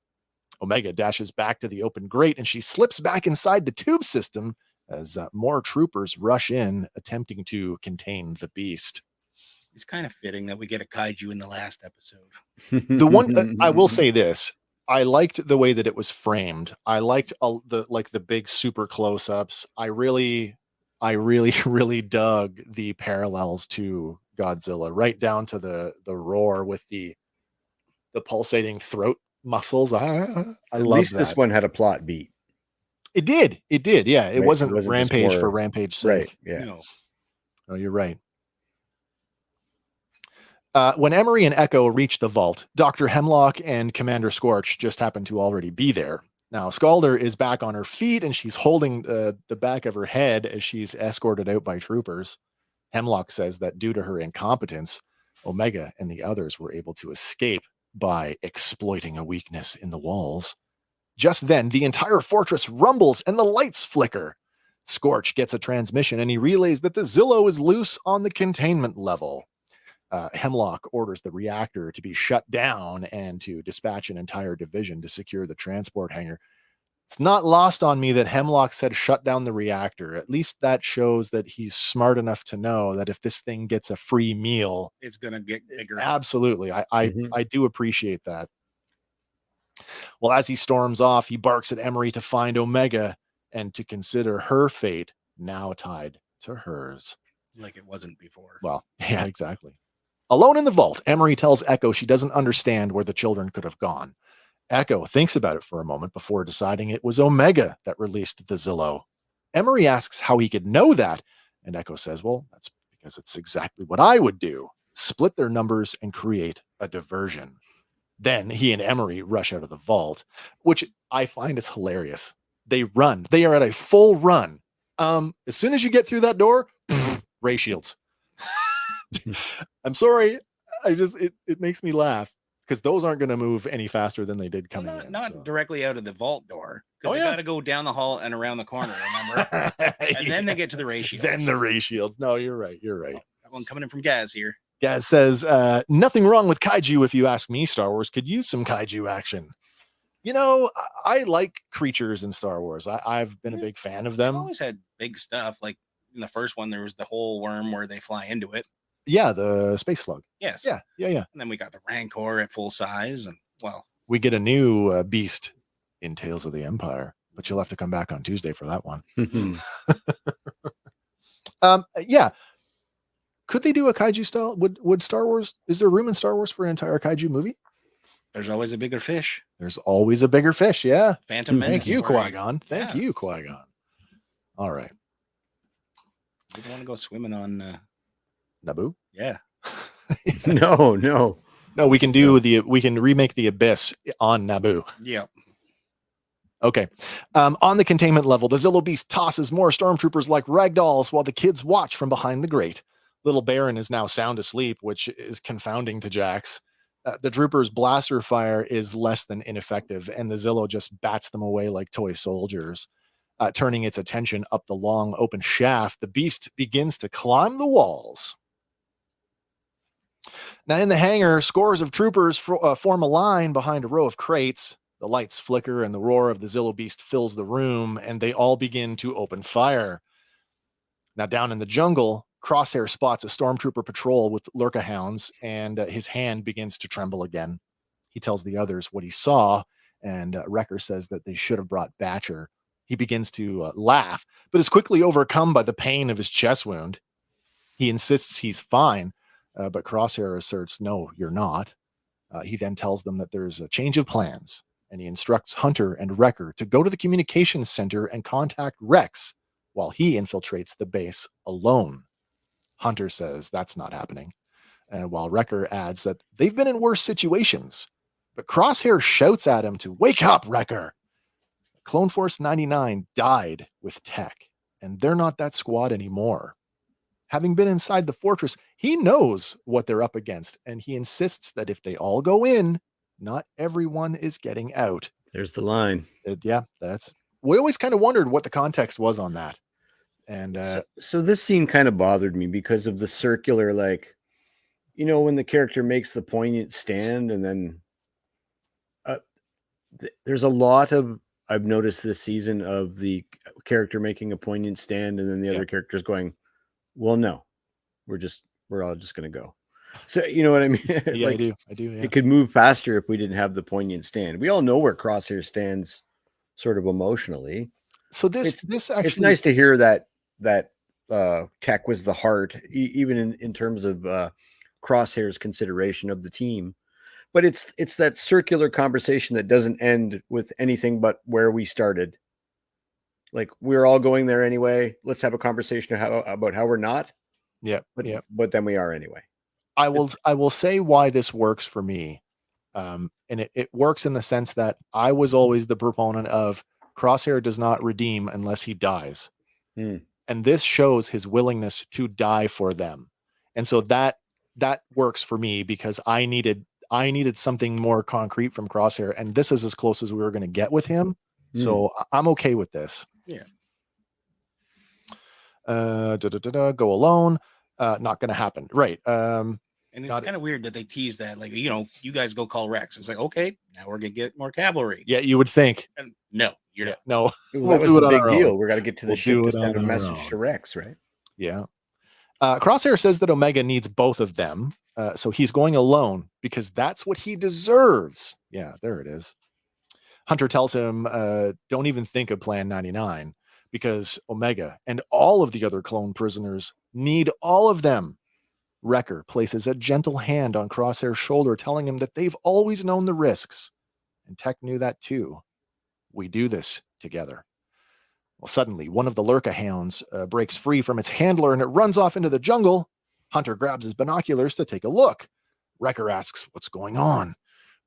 Omega dashes back to the open grate and she slips back inside the tube system as more troopers rush in, attempting to contain the beast. It's kind of fitting that we get a kaiju in the last episode. The one I will say this, I liked the way that it was framed. I liked the big super close-ups. I really dug the parallels to Godzilla, right down to the roar with the pulsating throat muscles. I At love least that. this one had a plot beat. It did. Yeah, it Right, wasn't it wasn't just rampage more- for rampage sake. Right. Yeah. Oh, you're right. When Emery and Echo reach the vault, Dr. Hemlock and Commander Scorch just happen to already be there. Now, Scalder is back on her feet and she's holding the back of her head as she's escorted out by troopers. Hemlock says that due to her incompetence, Omega and the others were able to escape by exploiting a weakness in the walls. Just then, the entire fortress rumbles and the lights flicker. Scorch gets a transmission and he relays that the Zillow is loose on the containment level. Hemlock orders the reactor to be shut down and to dispatch an entire division to secure the transport hangar. It's not lost on me that Hemlock said shut down the reactor. At least that shows that he's smart enough to know that if this thing gets a free meal, it's going to get bigger. Absolutely. I do appreciate that. Well, as he storms off, he barks at Emery to find Omega and to consider her fate now tied to hers. Like it wasn't before. Well, yeah, exactly. Alone in the vault, Emery tells Echo she doesn't understand where the children could have gone. Echo thinks about it for a moment before deciding it was Omega that released the Zillow. Emery asks how he could know that, and Echo says, well, that's because it's exactly what I would do. Split their numbers and create a diversion. Then he and Emery rush out of the vault, which I find is hilarious. They run. They are at a full run. As soon as you get through that door, ray shields. I'm sorry. It makes me laugh because those aren't going to move any faster than they did coming in. Not directly out of the vault door. Because they got to go down the hall and around the corner, remember? And then they get to the ray shields. Then the ray shields. No, you're right. You're right. That one coming in from Gaz here. Gaz says, nothing wrong with kaiju if you ask me. Star Wars could use some kaiju action. You know, I like creatures in Star Wars. I've been a big fan of them. They've always had big stuff. Like in the first one, there was the whole worm where they fly into it. Yeah, the space slug. Yes. Yeah. And then we got the Rancor at full size. And, well. We get a new beast in Tales of the Empire, but you'll have to come back on Tuesday for that one. Yeah. Could they do a kaiju style? Would Star Wars, is there room in Star Wars for an entire kaiju movie? There's always a bigger fish. There's always a bigger fish. Yeah. Phantom Menace. Thank you, Qui-Gon. Thank you, Qui-Gon. All right. You don't want to go swimming on Naboo? Yeah. No, we can do we can remake the Abyss on Naboo. Yep. Okay. On the containment level, the Zillow Beast tosses more stormtroopers like ragdolls while the kids watch from behind the grate. Little Baron is now sound asleep, which is confounding to Jax. The troopers' blaster fire is less than ineffective, and the Zillow just bats them away like toy soldiers. Turning its attention up the long open shaft, the beast begins to climb the walls. Now in the hangar, scores of troopers form a line behind a row of crates. The lights flicker and the roar of the Zillow Beast fills the room, and they all begin to open fire. Now down in the jungle, Crosshair spots a stormtrooper patrol with Lurka hounds, and his hand begins to tremble again. He tells the others what he saw, and Wrecker says that they should have brought Batcher. He begins to laugh, but is quickly overcome by the pain of his chest wound. He insists he's fine, but Crosshair asserts, no, you're not. He then tells them that there's a change of plans, and he instructs Hunter and Wrecker to go to the communications center and contact Rex while he infiltrates the base alone. Hunter says that's not happening, and while Wrecker adds that they've been in worse situations, but Crosshair shouts at him to wake up, Wrecker. Clone Force 99 died with Tech, and they're not that squad anymore. Having been inside the fortress, he knows what they're up against, and he insists that if they all go in, not everyone is getting out. There's the line. We always kind of wondered what the context was on that. And so this scene kind of bothered me because of the circular, like, when the character makes the poignant stand, and then there's a lot of, I've noticed this season, of the character making a poignant stand, and then the other characters going, well, no, we're all just going to go. So, you know what I mean? Yeah, like, I do. Yeah. It could move faster if we didn't have the poignant stand. We all know where Crosshair stands sort of emotionally. So this actually, it's nice to hear that Tech was the heart, even in terms of Crosshair's consideration of the team. But it's that circular conversation that doesn't end with anything but where we started. Like, we're all going there anyway. Let's have a conversation about how we're not. Yeah. But then we are anyway. I will say why this works for me. And it works in the sense that I was always the proponent of Crosshair does not redeem unless he dies. And this shows his willingness to die for them. And so that that works for me because I needed something more concrete from Crosshair, and this is as close as we were going to get with him. So I'm okay with this. Yeah. Go alone. Not going to happen. Right. And it's kind of weird that they tease that, like, you guys go call Rex. It's like, okay, now we're gonna get more cavalry. Yeah, you would think. And no, you're not. No, well, that was a big deal. We're gonna get to the ship to send a message to Rex, right? Yeah. Crosshair says that Omega needs both of them, so he's going alone because that's what he deserves. Yeah, there it is. Hunter tells him, don't even think of Plan 99 because Omega and all of the other clone prisoners need all of them. Wrecker places a gentle hand on Crosshair's shoulder, telling him that they've always known the risks. And Tech knew that too. We do this together. Well, suddenly, one of the Lurka hounds breaks free from its handler and it runs off into the jungle. Hunter grabs his binoculars to take a look. Wrecker asks what's going on.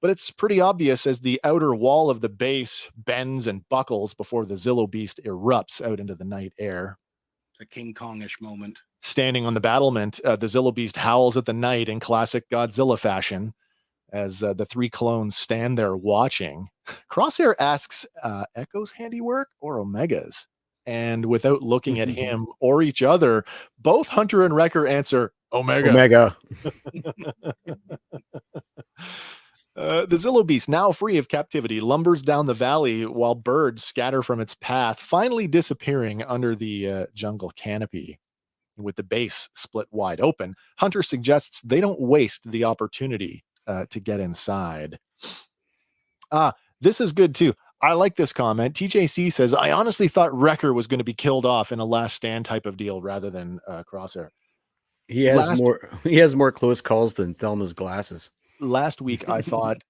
But it's pretty obvious as the outer wall of the base bends and buckles before the Zillo beast erupts out into the night air. It's a King Kong-ish moment. Standing on the battlement, the Zillo beast howls at the night in classic Godzilla fashion as the three clones stand there watching. Crosshair asks, Echo's handiwork or Omega's? And without looking at him or each other, both Hunter and Wrecker answer, Omega. The Zillo beast, now free of captivity, lumbers down the valley while birds scatter from its path, finally disappearing under the jungle canopy. With the base split wide open, Hunter suggests they don't waste the opportunity to get inside. This is good too. I like this comment. TJC says, I honestly thought Wrecker was going to be killed off in a last stand type of deal rather than Crosshair. He has more close calls than Thelma's glasses. Last week, I thought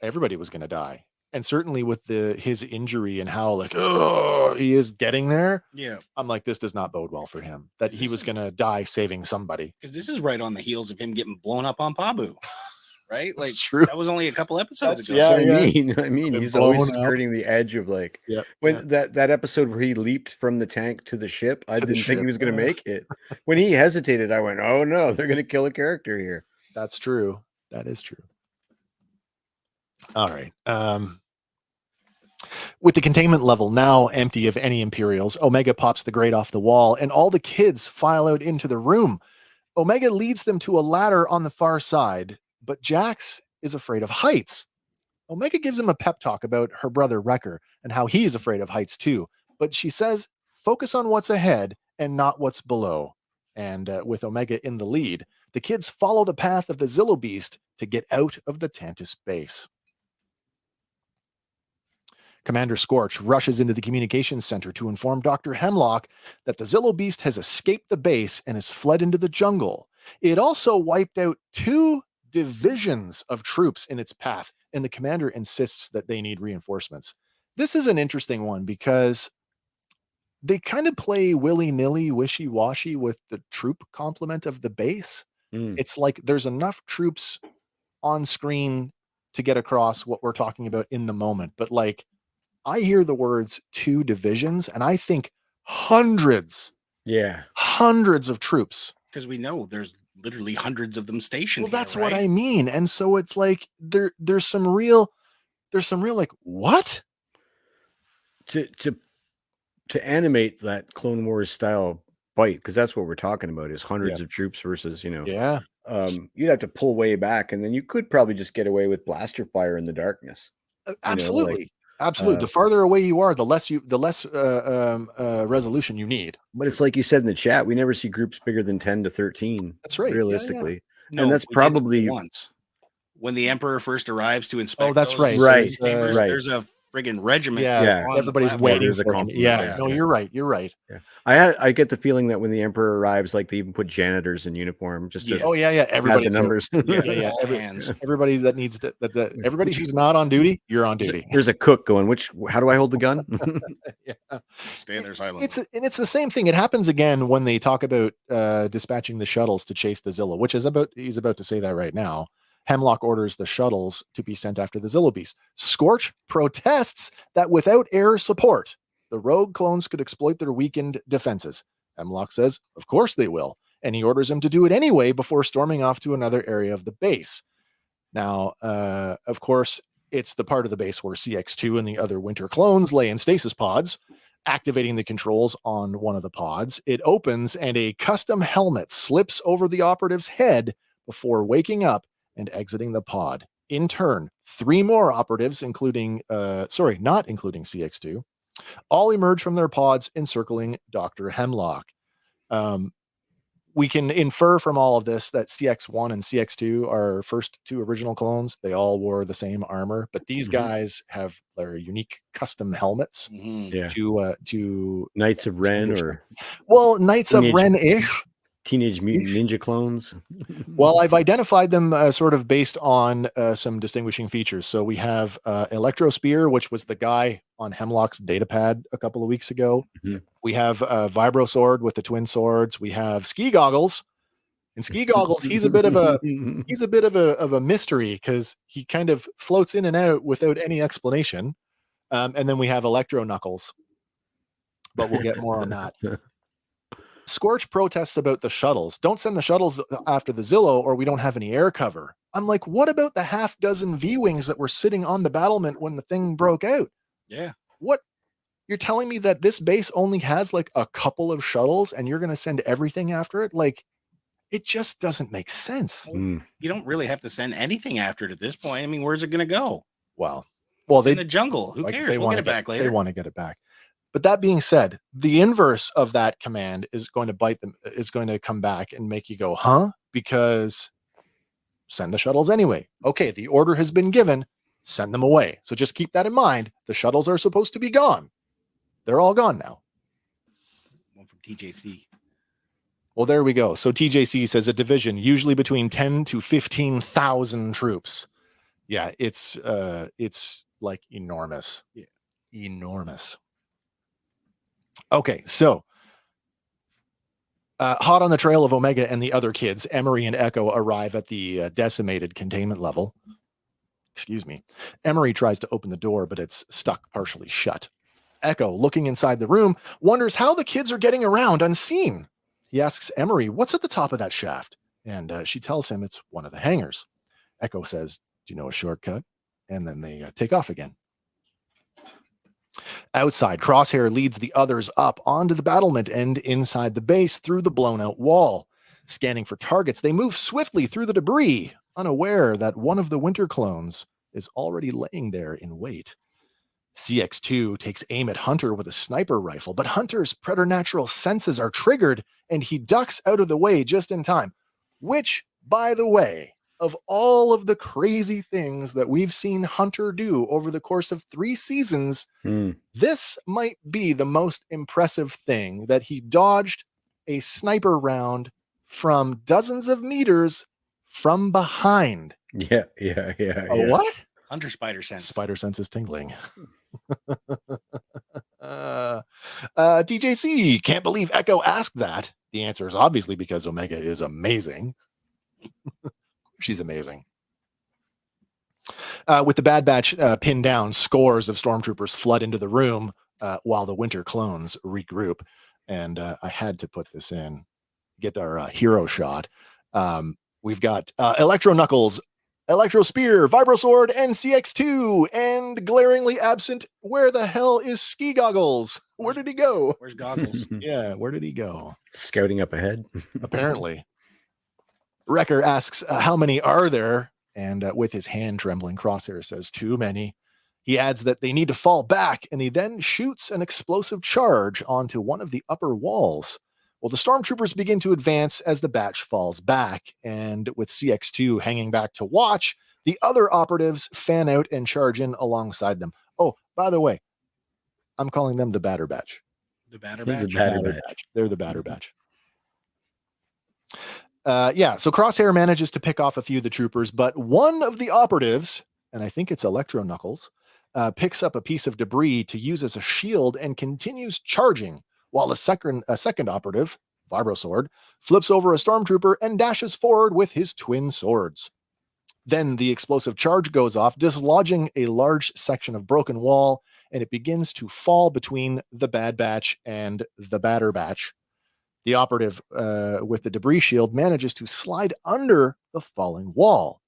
everybody was going to die. And certainly with his injury and how he is getting there. Yeah. I'm like, this does not bode well for him that he was going to die saving somebody. Because this is right on the heels of him getting blown up on Pabu. Right? Like, true. That was only a couple episodes ago. Yeah, I mean, he's always skirting the edge of that episode where he leaped from the tank to the ship. I didn't think he was going to make it. When he hesitated, I went, oh no, they're going to kill a character here. That's true. That is true. All right. With the containment level now empty of any Imperials, Omega pops the grate off the wall and all the kids file out into the room. Omega leads them to a ladder on the far side, but Jax is afraid of heights. Omega gives him a pep talk about her brother Wrecker and how he's afraid of heights too, but she says, focus on what's ahead and not what's below. And with Omega in the lead, the kids follow the path of the Zillo beast to get out of the Tantus base. Commander Scorch rushes into the communications center to inform Dr. Hemlock that the Zillo beast has escaped the base and has fled into the jungle. It also wiped out 2 divisions of troops in its path, and the commander insists that they need reinforcements. This is an interesting one because they kind of play willy-nilly, wishy-washy with the troop complement of the base. It's like there's enough troops on screen to get across what we're talking about in the moment. But like, I hear the words 2 divisions and I think hundreds of troops. Because we know there's literally hundreds of them stationed. Well, that's what I mean. And so it's like, there's some real like, what? To animate that Clone Wars style fight, because that's what we're talking about is hundreds of troops versus, you'd have to pull way back, and then you could probably just get away with blaster fire in the darkness. Absolutely. Absolutely. The farther away you are, the less resolution you need. But it's like you said in the chat, we never see groups bigger than 10 to 13. That's right. Realistically. Yeah. No, and that's probably once when the Emperor first arrives to inspect. Oh, that's right. Chambers, there's a friggin' regiment. Everybody's waiting for him. You're right. Yeah. I get the feeling that when the Emperor arrives, like they even put janitors in uniform just to everybody's the numbers. Everybody that needs to everybody who's not on duty, you're on duty. There's a cook going, how do I hold the gun? Stay there silently. It's the same thing. It happens again when they talk about dispatching the shuttles to chase the Zillo, which is he's about to say that right now. Hemlock orders the shuttles to be sent after the Zillo beast. Scorch protests that without air support, the rogue clones could exploit their weakened defenses. Hemlock says, of course they will. and he orders him to do it anyway before storming off to another area of the base. Now, of course, it's the part of the base where CX2 and the other winter clones lay in stasis pods. Activating the controls on one of the pods, it opens and a custom helmet slips over the operative's head before waking up and exiting the pod. In turn, 3 more operatives, not including CX2, all emerge from their pods encircling Dr. Hemlock. We can infer from all of this that CX1 and CX2 are first 2 original clones. They all wore the same armor, but these guys have their unique custom helmets to Knights of Ren or Knights of Ren-ish. Teenage Mutant Ninja clones. Well, I've identified them sort of based on some distinguishing features. So we have Electro Spear, which was the guy on Hemlock's datapad a couple of weeks ago. Mm-hmm. We have Vibro Sword with the twin swords. We have Ski Goggles. And Ski Goggles, he's a bit of a mystery because he kind of floats in and out without any explanation. And then we have Electro Knuckles. But we'll get more on that. Scorch protests about the shuttles. Don't send the shuttles after the Zillow or we don't have any air cover. I'm like, what about the half dozen V-Wings that were sitting on the battlement when the thing broke out? Yeah. What? You're telling me that this base only has like a couple of shuttles and you're going to send everything after it? Like, it just doesn't make sense. You don't really have to send anything after it at this point. I mean, where's it going to go? Well, in the jungle. Who cares? We'll get it back later. They want to get it back. But that being said, the inverse of that command is going to bite them. Is going to come back and make you go, huh? Because send the shuttles anyway. Okay, the order has been given. Send them away. So just keep that in mind. The shuttles are supposed to be gone. They're all gone now. One from TJC. Well, there we go. So TJC says a division, usually between 10 to 15,000 troops. Yeah, it's like enormous. Yeah, enormous. Okay, so hot on the trail of Omega and the other kids, Emery and Echo arrive at the decimated containment level. Excuse me. Emery tries to open the door, but it's stuck partially shut. Echo, looking inside the room, wonders how the kids are getting around unseen. He asks Emery, what's at the top of that shaft? And she tells him it's one of the hangars. Echo says, do you know a shortcut? And then they take off again. Outside, Crosshair leads the others up onto the battlement and inside the base through the blown-out wall. Scanning for targets, they move swiftly through the debris, unaware that one of the winter clones is already laying there in wait. CX2 takes aim at Hunter with a sniper rifle, but Hunter's preternatural senses are triggered, and he ducks out of the way just in time. Which, by the way, of all of the crazy things that we've seen Hunter do over the course of 3 seasons, this might be the most impressive thing, that he dodged a sniper round from dozens of meters from behind. Yeah. What? Hunter spider sense. Spider sense is tingling. TJC, can't believe Echo asked that. The answer is obviously because Omega is amazing. She's amazing. With the Bad Batch pinned down, scores of stormtroopers flood into the room while the winter clones regroup. And I had to put this in, get our hero shot. We've got Electro Knuckles, Electro Spear, Vibro Sword, and CX2. And glaringly absent, where the hell is Ski Goggles? Where did he go? Where's Goggles? Yeah, where did he go? Scouting up ahead. Apparently. Wrecker asks, how many are there? And with his hand trembling, Crosshair says, too many. He adds that they need to fall back, and he then shoots an explosive charge onto one of the upper walls. Well, the stormtroopers begin to advance as the batch falls back, and with CX2 hanging back to watch, the other operatives fan out and charge in alongside them. Oh, by the way, I'm calling them the Batter Batch. The Batter Batch? The Batter Batch. They're the Batter Batch. So Crosshair manages to pick off a few of the troopers, but one of the operatives, and I think it's Electro Knuckles, picks up a piece of debris to use as a shield and continues charging, while a second operative, Vibro Sword, flips over a stormtrooper and dashes forward with his twin swords. Then the explosive charge goes off, dislodging a large section of broken wall, and it begins to fall between the Bad Batch and the Batter Batch. The operative with the debris shield manages to slide under the falling wall.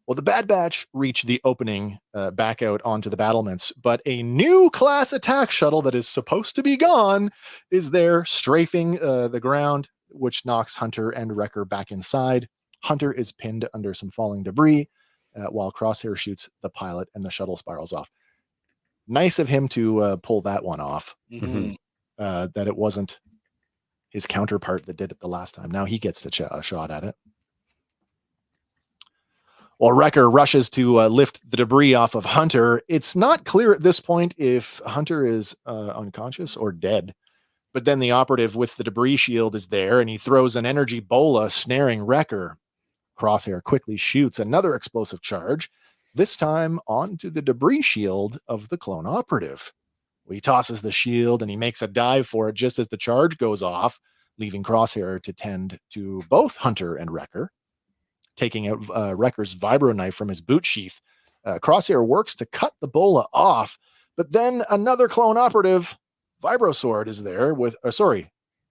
Well, the Bad Batch reach the opening back out onto the battlements, but a new class attack shuttle that is supposed to be gone is there strafing the ground, which knocks Hunter and Wrecker back inside. Hunter is pinned under some falling debris while Crosshair shoots the pilot and the shuttle spirals off. Nice of him to pull that one off. Mhm. That it wasn't his counterpart that did it the last time. Now he gets a shot at it. While Wrecker rushes to lift the debris off of Hunter, it's not clear at this point if Hunter is unconscious or dead. But then the operative with the debris shield is there, and he throws an energy bola, snaring Wrecker. Crosshair quickly shoots another explosive charge, this time onto the debris shield of the clone operative. He tosses the shield, and he makes a dive for it just as the charge goes off, leaving Crosshair to tend to both Hunter and Wrecker. Taking out Wrecker's vibro knife from his boot sheath, Crosshair works to cut the bola off, but then another clone operative, Vibro Sword, is there with,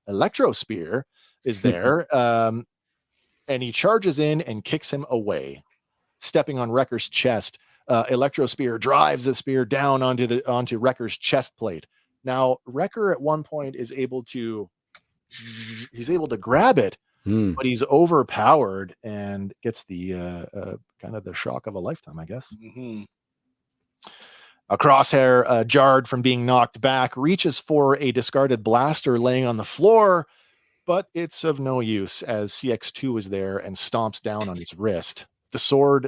Electro Spear is there, and he charges in and kicks him away, stepping on Wrecker's chest. Electro Spear drives the spear down onto Wrecker's chest plate. Now, Wrecker at one point is able to grab it, but he's overpowered and gets the kind of the shock of a lifetime, I guess. Mhm. A Crosshair, jarred from being knocked back, reaches for a discarded blaster laying on the floor, but it's of no use as CX2 is there and stomps down on his wrist. The sword,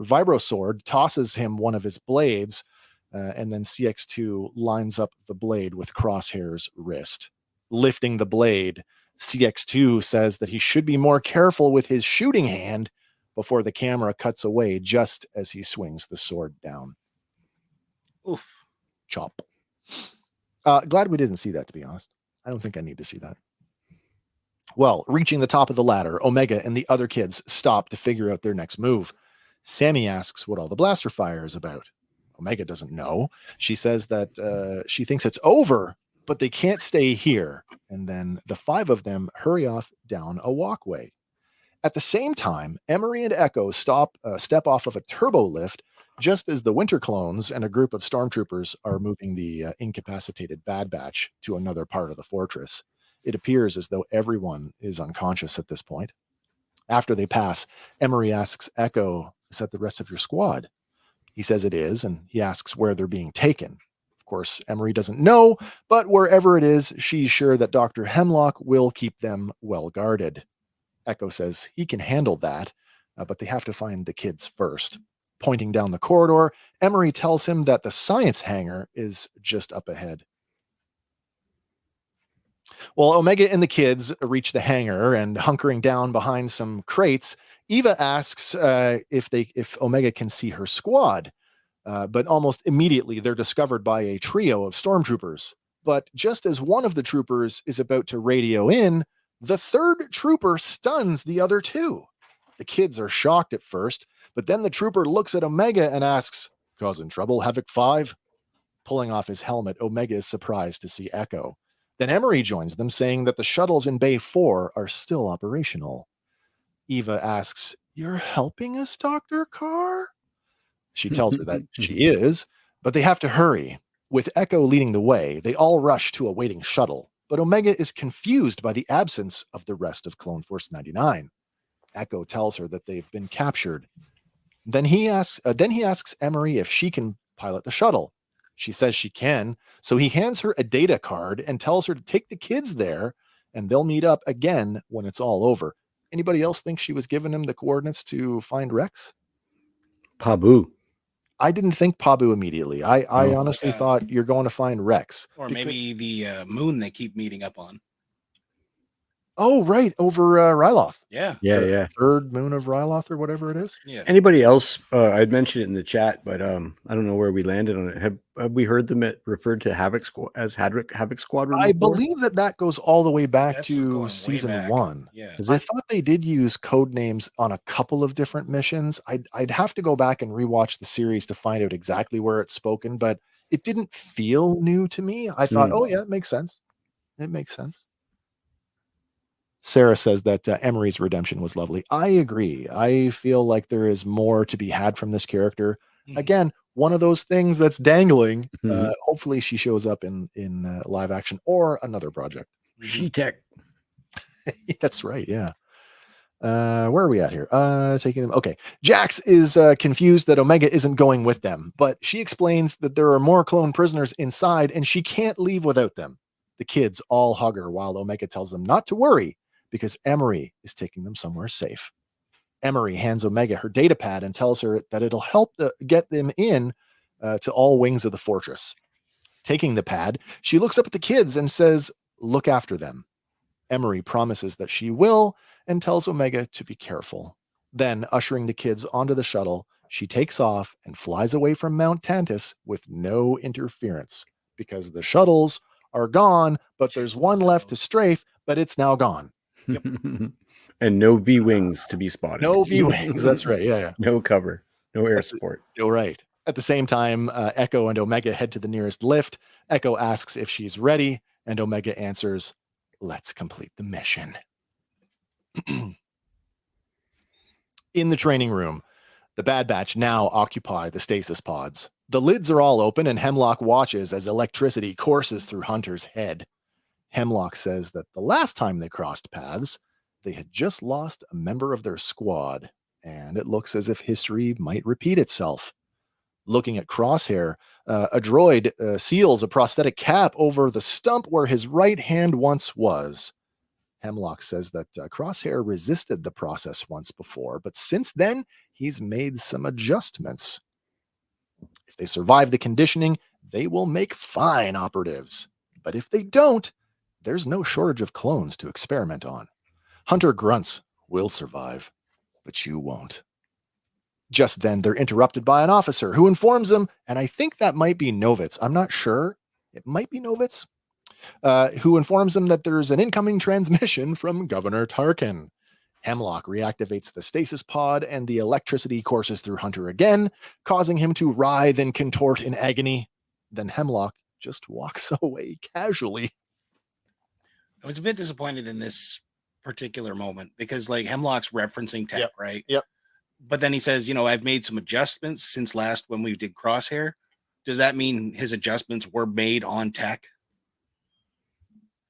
Vibro Sword, tosses him one of his blades, and then CX2 lines up the blade with Crosshair's wrist. Lifting the blade, CX2 says that he should be more careful with his shooting hand before the camera cuts away just as he swings the sword down. Oof. Chop. Glad we didn't see that, to be honest. I don't think I need to see that. Well, reaching the top of the ladder, Omega and the other kids stop to figure out their next move. Sammy asks what all the blaster fire is about. Omega doesn't know. She says that she thinks it's over, but they can't stay here. And then the five of them hurry off down a walkway. At the same time, Emery and Echo step off of a turbo lift just as the Winter Clones and a group of stormtroopers are moving the incapacitated Bad Batch to another part of the fortress. It appears as though everyone is unconscious at this point. After they pass, Emery asks Echo, "Is that the rest of your squad?" He says it is, and he asks where they're being taken. Of course, Emery doesn't know, but wherever it is, she's sure that Dr. Hemlock will keep them well guarded. Echo says he can handle that, but they have to find the kids first. Pointing down the corridor, Emery tells him that the science hangar is just up ahead. Well, Omega and the kids reach the hangar, and hunkering down behind some crates, Eva asks if Omega can see her squad. But almost immediately they're discovered by a trio of stormtroopers. But just as one of the troopers is about to radio in, the third trooper stuns the other two. The kids are shocked at first, but then the trooper looks at Omega and asks, "Causing trouble, Havoc 5?" Pulling off his helmet, Omega is surprised to see Echo. Then Emery joins them, saying that the shuttles in Bay 4 are still operational. Eva asks, "You're helping us, Dr. Carr?" She tells her that she is, but they have to hurry. With Echo leading the way, they all rush to a waiting shuttle, but Omega is confused by the absence of the rest of Clone Force 99. Echo tells her that they've been captured. Then he asks Emery if she can pilot the shuttle. She says she can, so he hands her a data card and tells her to take the kids there, and they'll meet up again when it's all over. Anybody else think she was giving him the coordinates to find Rex? Pabu. I didn't think Pabu immediately. I honestly thought you're going to find Rex. Or maybe the moon they keep meeting up on. Oh, right. Over Ryloth. Yeah. Yeah. Third moon of Ryloth or whatever it is. Yeah. Anybody else? I'd mentioned it in the chat, but I don't know where we landed on it. Have we heard them referred to Havoc Squadron? I believe that goes all the way back That's to going way season back. 1. Yeah. I thought they did use code names on a couple of different missions. I'd have to go back and rewatch the series to find out exactly where it's spoken, but it didn't feel new to me. I thought, oh yeah, it makes sense. It makes sense. Sarah says that Emery's redemption was lovely. I agree. I feel like there is more to be had from this character. Again, one of those things that's dangling. Hopefully she shows up in live action or another project. She-Tech. That's right. Yeah. Where are we at here? Taking them. Okay. Jax is confused that Omega isn't going with them, but she explains that there are more clone prisoners inside and she can't leave without them. The kids all hug her while Omega tells them not to worry because Emery is taking them somewhere safe. Emery hands Omega her data pad and tells her that it'll help get them in to all wings of the fortress. Taking the pad, she looks up at the kids and says, "Look after them." Emery promises that she will and tells Omega to be careful. Then, ushering the kids onto the shuttle, she takes off and flies away from Mount Tantus with no interference because the shuttles are gone, but there's one left to strafe, but it's now gone. Yep. And no V-wings to be spotted. No V-wings. That's right. Yeah. No cover. No air support. You're right. At the same time, Echo and Omega head to the nearest lift. Echo asks if she's ready, and Omega answers, "Let's complete the mission." In the training room, the Bad Batch now occupy the stasis pods. The lids are all open, and Hemlock watches as electricity courses through Hunter's head. Hemlock says that the last time they crossed paths, they had just lost a member of their squad, and it looks as if history might repeat itself. Looking at Crosshair, a droid seals a prosthetic cap over the stump where his right hand once was. Hemlock says that Crosshair resisted the process once before, but since then, he's made some adjustments. If they survive the conditioning, they will make fine operatives. But if they don't, there's no shortage of clones to experiment on. Hunter grunts, "We'll survive, but you won't." Just then, they're interrupted by an officer who informs them, and I think that might be Novitz. I'm not sure. It might be Novitz. Who informs them that there's an incoming transmission from Governor Tarkin. Hemlock reactivates the stasis pod, and the electricity courses through Hunter again, causing him to writhe and contort in agony. Then Hemlock just walks away casually. I was a bit disappointed in this particular moment because, like, Hemlock's referencing tech, right? Yep. But then he says, I've made some adjustments since last when we did Crosshair. Does that mean his adjustments were made on tech?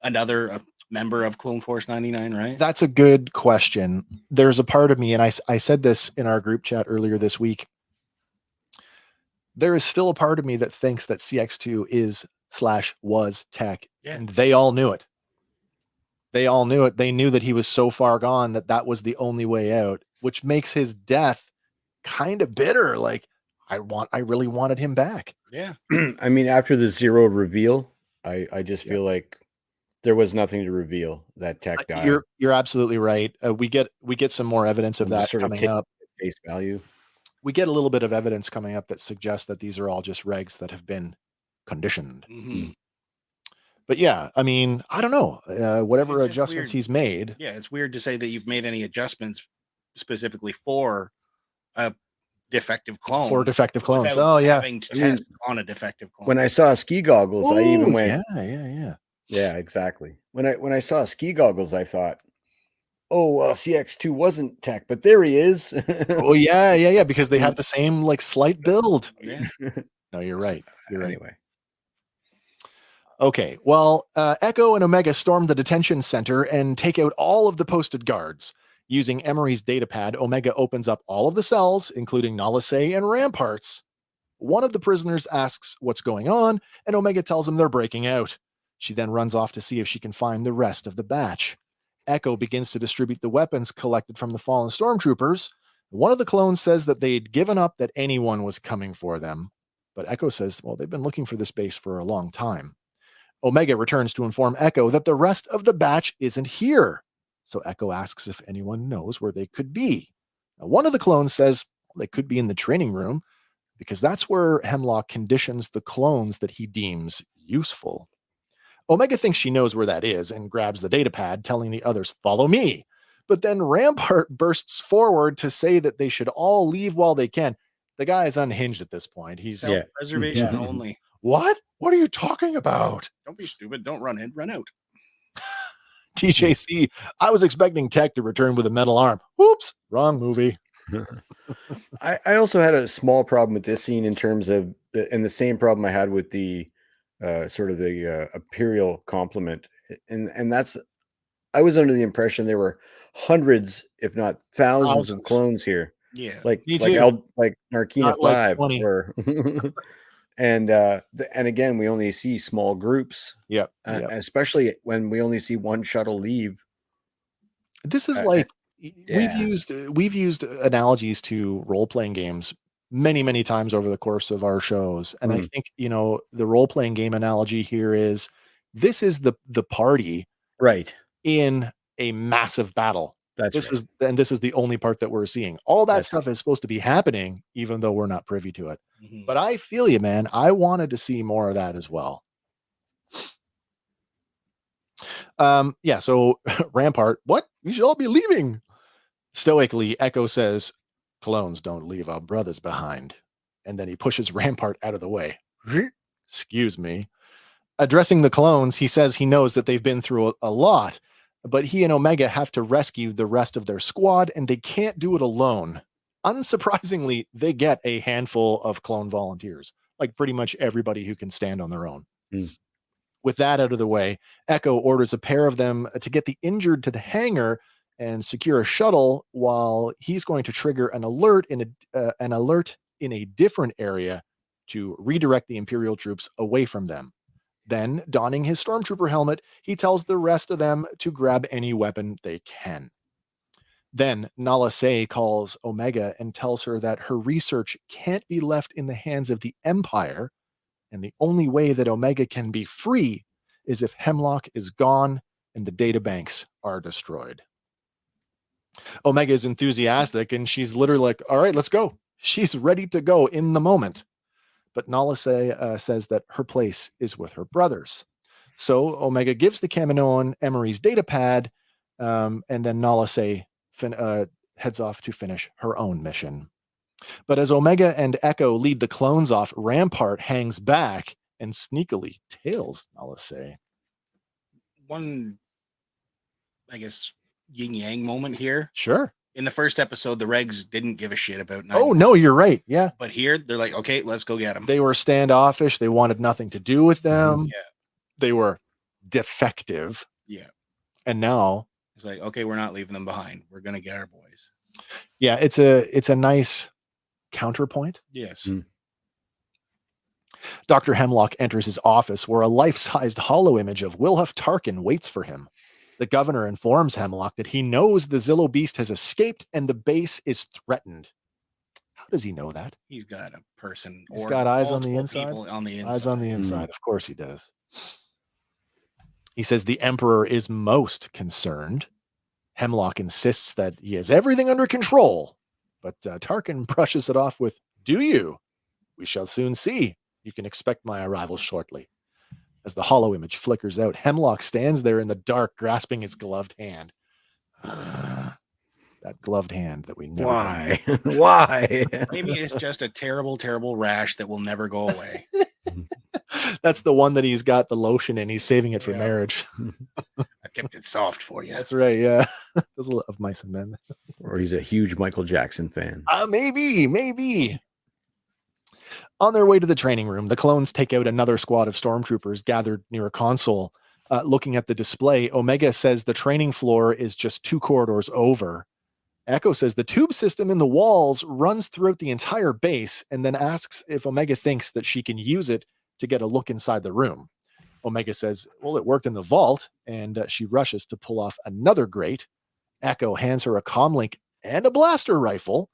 Another member of Clone Force 99, right? That's a good question. There's a part of me, and I said this in our group chat earlier this week. There is still a part of me that thinks that CX2 is/was tech, and they all knew it. They all knew it. They knew that he was so far gone that was the only way out, which makes his death kind of bitter. Like, I really wanted him back. Yeah. I mean, after the Zero reveal, I just feel like there was nothing to reveal that tech died. You're absolutely right. We get some more evidence of that coming up. Face value. We get a little bit of evidence coming up that suggests that these are all just regs that have been conditioned. Mm-hmm. But yeah, I mean, I don't know. Whatever adjustments he's made. Yeah, it's weird to say that you've made any adjustments specifically for a defective clone. For defective clones. Oh, yeah. Having to test on a defective clone. When I saw ski goggles, I even went. Yeah, exactly. When I saw ski goggles, I thought, oh, well, CX2 wasn't tech, but there he is. Oh, yeah. Because they have the same like slight build. Yeah. No, you're right. You're right. Anyway. Okay, well, Echo and Omega storm the detention center and take out all of the posted guards. Using Emery's datapad, Omega opens up all of the cells, including Nalase and Ramparts. One of the prisoners asks what's going on, and Omega tells him they're breaking out. She then runs off to see if she can find the rest of the batch. Echo begins to distribute the weapons collected from the fallen stormtroopers. One of the clones says that they'd given up that anyone was coming for them. But Echo says, well, they've been looking for this base for a long time. Omega returns to inform Echo that the rest of the batch isn't here. So Echo asks if anyone knows where they could be. Now, one of the clones says they could be in the training room because that's where Hemlock conditions the clones that he deems useful. Omega thinks she knows where that is and grabs the datapad, telling the others, "Follow me." But then Rampart bursts forward to say that they should all leave while they can. The guy is unhinged at this point. He's self-preservation only. What? What are you talking about? Don't be stupid. Don't run in, run out. TJC, I was expecting Tech to return with a metal arm. Whoops, wrong movie. I also had a small problem with this scene in terms of, and the same problem I had with the sort of the Imperial compliment, and that's, I was under the impression there were hundreds, if not thousands, of clones here. Yeah, like me too. like Narkina Not like 5 20. or and again we only see small groups. Yep. Especially when we only see one shuttle leave. This is we've used analogies to role-playing games many times over the course of our shows, and I think the role-playing game analogy here is this is the party right in a massive battle. This is the only part that we're seeing. All that stuff is supposed to be happening, even though we're not privy to it. But I feel you, man. I wanted to see more of that as well. So Rampart, what? We should all be leaving. Stoically, Echo says, clones don't leave our brothers behind. And then he pushes Rampart out of the way. Excuse me. Addressing the clones, he says he knows that they've been through a lot, but he and Omega have to rescue the rest of their squad, and they can't do it alone. Unsurprisingly, they get a handful of clone volunteers, like pretty much everybody who can stand on their own. With that out of the way, Echo orders a pair of them to get the injured to the hangar and secure a shuttle, while he's going to trigger an alert in a different area to redirect the Imperial troops away from them. Then, donning his stormtrooper helmet, he tells the rest of them to grab any weapon they can. Then Nala Se calls Omega and tells her that her research can't be left in the hands of the Empire, and the only way that Omega can be free is if Hemlock is gone and the databanks are destroyed. Omega is enthusiastic, and she's literally like, all right, let's go. She's ready to go in the moment. But Nala Se says that her place is with her brothers. So Omega gives the Kaminoan Emery's data pad, and then Nala Se heads off to finish her own mission. But as Omega and Echo lead the clones off, Rampart hangs back and sneakily tails Nala Se. One, I guess, yin-yang moment here. Sure. In the first episode, the regs didn't give a shit about 9. Oh, no, you're right. Yeah. But here, they're like, okay, let's go get them. They were standoffish. They wanted nothing to do with them. Yeah. They were defective. Yeah. And now it's like, okay, we're not leaving them behind. We're going to get our boys. Yeah, it's a nice counterpoint. Yes. Dr. Hemlock enters his office, where a life-sized hollow image of Wilhuff Tarkin waits for him. The governor informs Hemlock that he knows the Zillo beast has escaped and the base is threatened. How does he know that? He's got a person. He's got eyes on the inside. Eyes on the inside. Of course he does. He says the Emperor is most concerned. Hemlock insists that he has everything under control, but Tarkin brushes it off with, "Do you? We shall soon see. You can expect my arrival shortly." As the hollow image flickers out, Hemlock stands there in the dark, grasping his gloved hand. That gloved hand that we know. Why? Why? Maybe it's just a terrible, terrible rash that will never go away. That's the one that he's got the lotion in. He's saving it for marriage. I kept it soft for you. That's right. Yeah. There's a lot of mice and men. Or he's a huge Michael Jackson fan. Maybe. On their way to the training room, the clones take out another squad of stormtroopers gathered near a console. Looking at the display, Omega says the training floor is just 2 corridors over. Echo says the tube system in the walls runs throughout the entire base, and then asks if Omega thinks that she can use it to get a look inside the room. Omega says, well, it worked in the vault, and she rushes to pull off another grate. Echo hands her a comlink and a blaster rifle,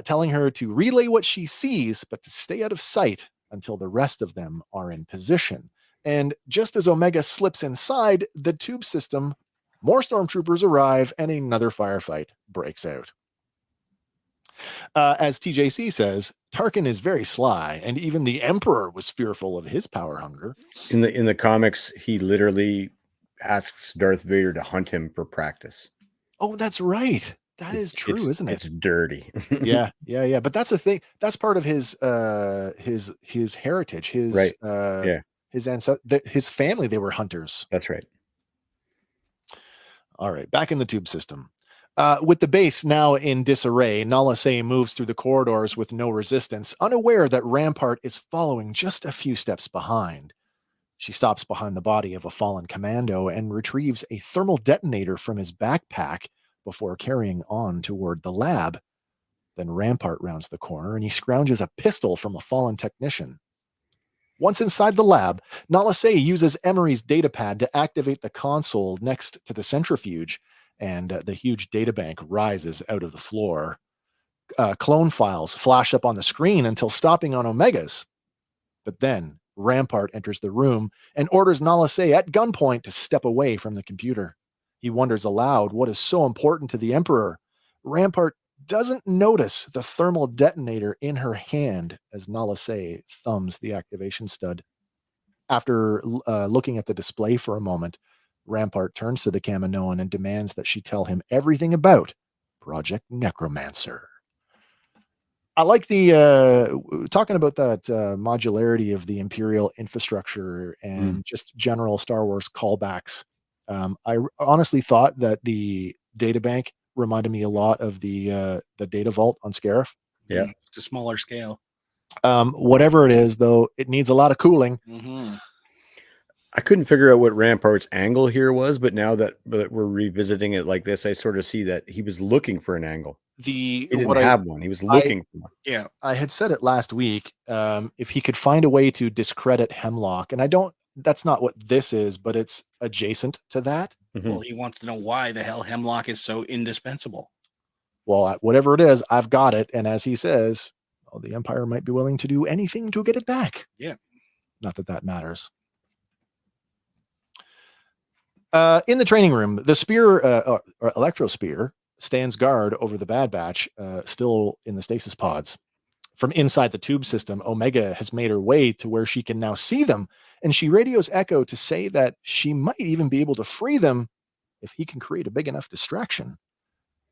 telling her to relay what she sees, but to stay out of sight until the rest of them are in position. And just as Omega slips inside the tube system, more stormtroopers arrive and another firefight breaks out. As TJC says, Tarkin is very sly, and even the Emperor was fearful of his power hunger. In the comics, he literally asks Darth Vader to hunt him for practice. Oh, that's right. That is true, isn't it? It's dirty. Yeah. But that's the thing. That's part of his heritage. His right. His family. They were hunters. That's right. All right, back in the tube system. With the base now in disarray, Nala Se moves through the corridors with no resistance, unaware that Rampart is following just a few steps behind. She stops behind the body of a fallen commando and retrieves a thermal detonator from his backpack before carrying on toward the lab. Then Rampart rounds the corner and he scrounges a pistol from a fallen technician. Once inside the lab, Nala Se uses Emery's datapad to activate the console next to the centrifuge, and the huge databank rises out of the floor. Clone files flash up on the screen until stopping on Omega's. But then Rampart enters the room and orders Nala Se at gunpoint to step away from the computer. He wonders aloud what is so important to the Emperor. Rampart doesn't notice the thermal detonator in her hand as Nala Se thumbs the activation stud. After looking at the display for a moment, Rampart turns to the Kaminoan and demands that she tell him everything about Project Necromancer. I like the talking about that modularity of the Imperial infrastructure and just general Star Wars callbacks. I honestly thought that the databank reminded me a lot of the data vault on Scarif. Yeah, it's a smaller scale. Whatever it is, though, it needs a lot of cooling. I couldn't figure out what Rampart's angle here was, but now that we're revisiting it like this, I sort of see that he was looking for an angle. He didn't have one. He was looking for one. Yeah, I had said it last week. If he could find a way to discredit Hemlock, and I don't. That's not what this is, but it's adjacent to that. Well, he wants to know why the hell Hemlock is so indispensable. Well, whatever it is, I've got it. And as he says, the Empire might be willing to do anything to get it back. Yeah. Not that that matters. In the training room, the spear, or electro spear, stands guard over the Bad Batch, still in the stasis pods. From inside the tube system, Omega has made her way to where she can now see them, and she radios Echo to say that she might even be able to free them if he can create a big enough distraction.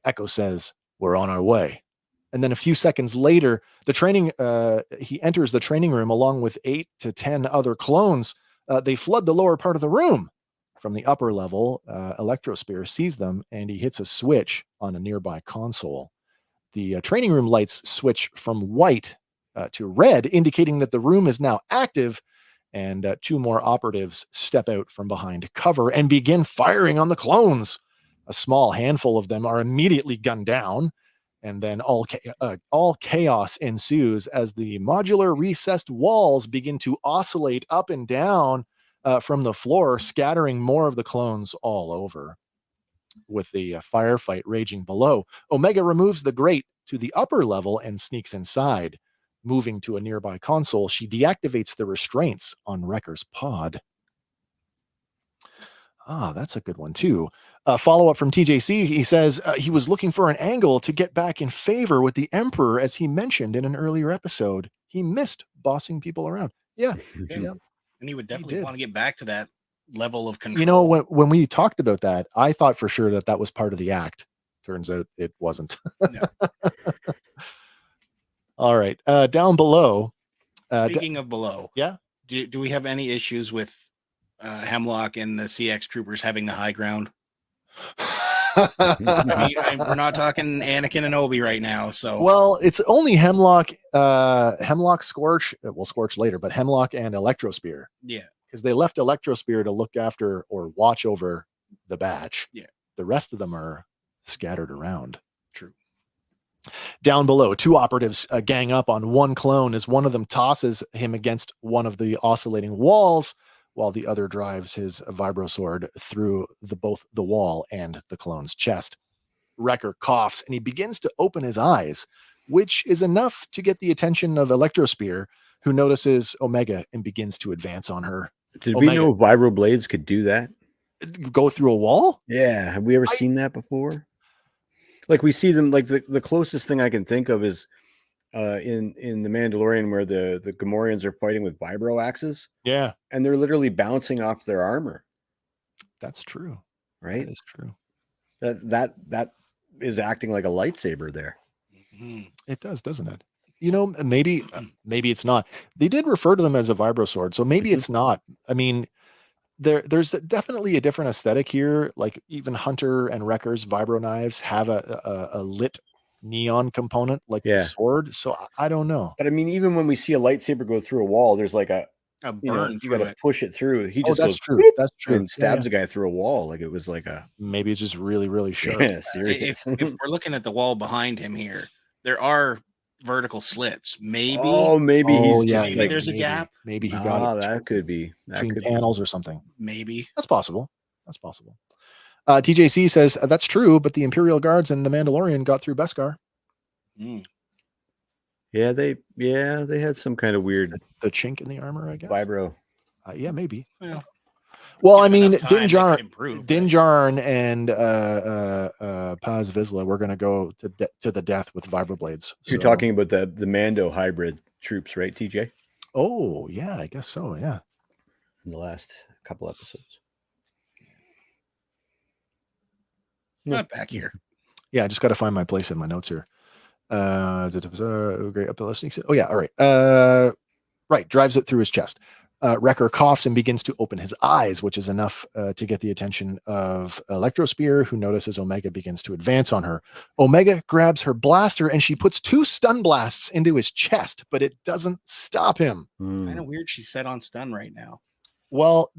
Echo says, "We're on our way." And then a few seconds later, he enters the training room along with 8 to 10 other clones. They flood the lower part of the room. From the upper level, Electrospear sees them, and he hits a switch on a nearby console. The training room lights switch from white to red, indicating that the room is now active, and 2 more operatives step out from behind cover and begin firing on the clones. A small handful of them are immediately gunned down, and then all chaos ensues as the modular recessed walls begin to oscillate up and down from the floor, scattering more of the clones all over. With the firefight raging below, Omega removes the grate to the upper level and sneaks inside. Moving to a nearby console, she deactivates the restraints on Wrecker's pod. That's a good one, too. Follow-up from TJC, he says he was looking for an angle to get back in favor with the Emperor, as he mentioned in an earlier episode. He missed bossing people around. Yeah. And he would definitely want to get back to that level of control. You know, when we talked about that, I thought for sure that was part of the act. Turns out it wasn't. No. All right. Down below. Speaking of below. Yeah. Do we have any issues with Hemlock and the CX troopers having the high ground? We're not talking Anakin and Obi right now. So, well, it's only Hemlock, Scorch. We'll Scorch later, but Hemlock and Electrospear. Yeah, because they left Electrospear to look after or watch over the batch. Yeah, the rest of them are scattered around. True. Down below, 2 operatives gang up on one clone as one of them tosses him against one of the oscillating walls, while the other drives his vibrosword through both the wall and the clone's chest. Wrecker coughs and he begins to open his eyes, which is enough to get the attention of Electrospear, who notices Omega and begins to advance on her. Did we know vibroblades could do that? Go through a wall? Yeah. Have we ever seen that before? Like we see them, like the closest thing I can think of is in The Mandalorian, where the Gamorreans are fighting with vibro axes. Yeah. And they're literally bouncing off their armor. That's true. Right? That is true. That is acting like a lightsaber there. It does, doesn't it? You know, maybe it's not. They did refer to them as a vibrosword, so maybe it's not. I mean, there's definitely a different aesthetic here. Like even Hunter and Wrecker's vibro knives have a lit neon component like the sword. So I don't know. But I mean, even when we see a lightsaber go through a wall, there's like a burn you got to push it through. He just that's goes, true. That's true. And stabs a guy through a wall. Like it was like maybe it's just really, really sharp. Yeah, serious. If we're looking at the wall behind him here, there are vertical slits. Maybe. Maybe he's just maybe like, there's a gap. Maybe he got it. That could be between panels or something. Maybe that's possible. That's possible. TJC says that's true, but the Imperial Guards and the Mandalorian got through Beskar. Yeah, they had some kind of weird the chink in the armor, I guess. Vibro. Yeah, maybe. Well, I mean, Din Djarin and Paz Vizsla, we're going to go to the death with vibroblades. You're talking about the Mando hybrid troops, right, TJ? Oh, yeah, I guess so, yeah. In the last couple episodes. Not back here. Yeah, I just got to find my place in my notes here. Great up listening. Oh, yeah, all right. Right, drives it through his chest. Wrecker coughs and begins to open his eyes, which is enough to get the attention of Electrospear, who notices Omega begins to advance on her. Omega grabs her blaster and she puts 2 stun blasts into his chest, but it doesn't stop him. Kind of weird she's set on stun right now. Well,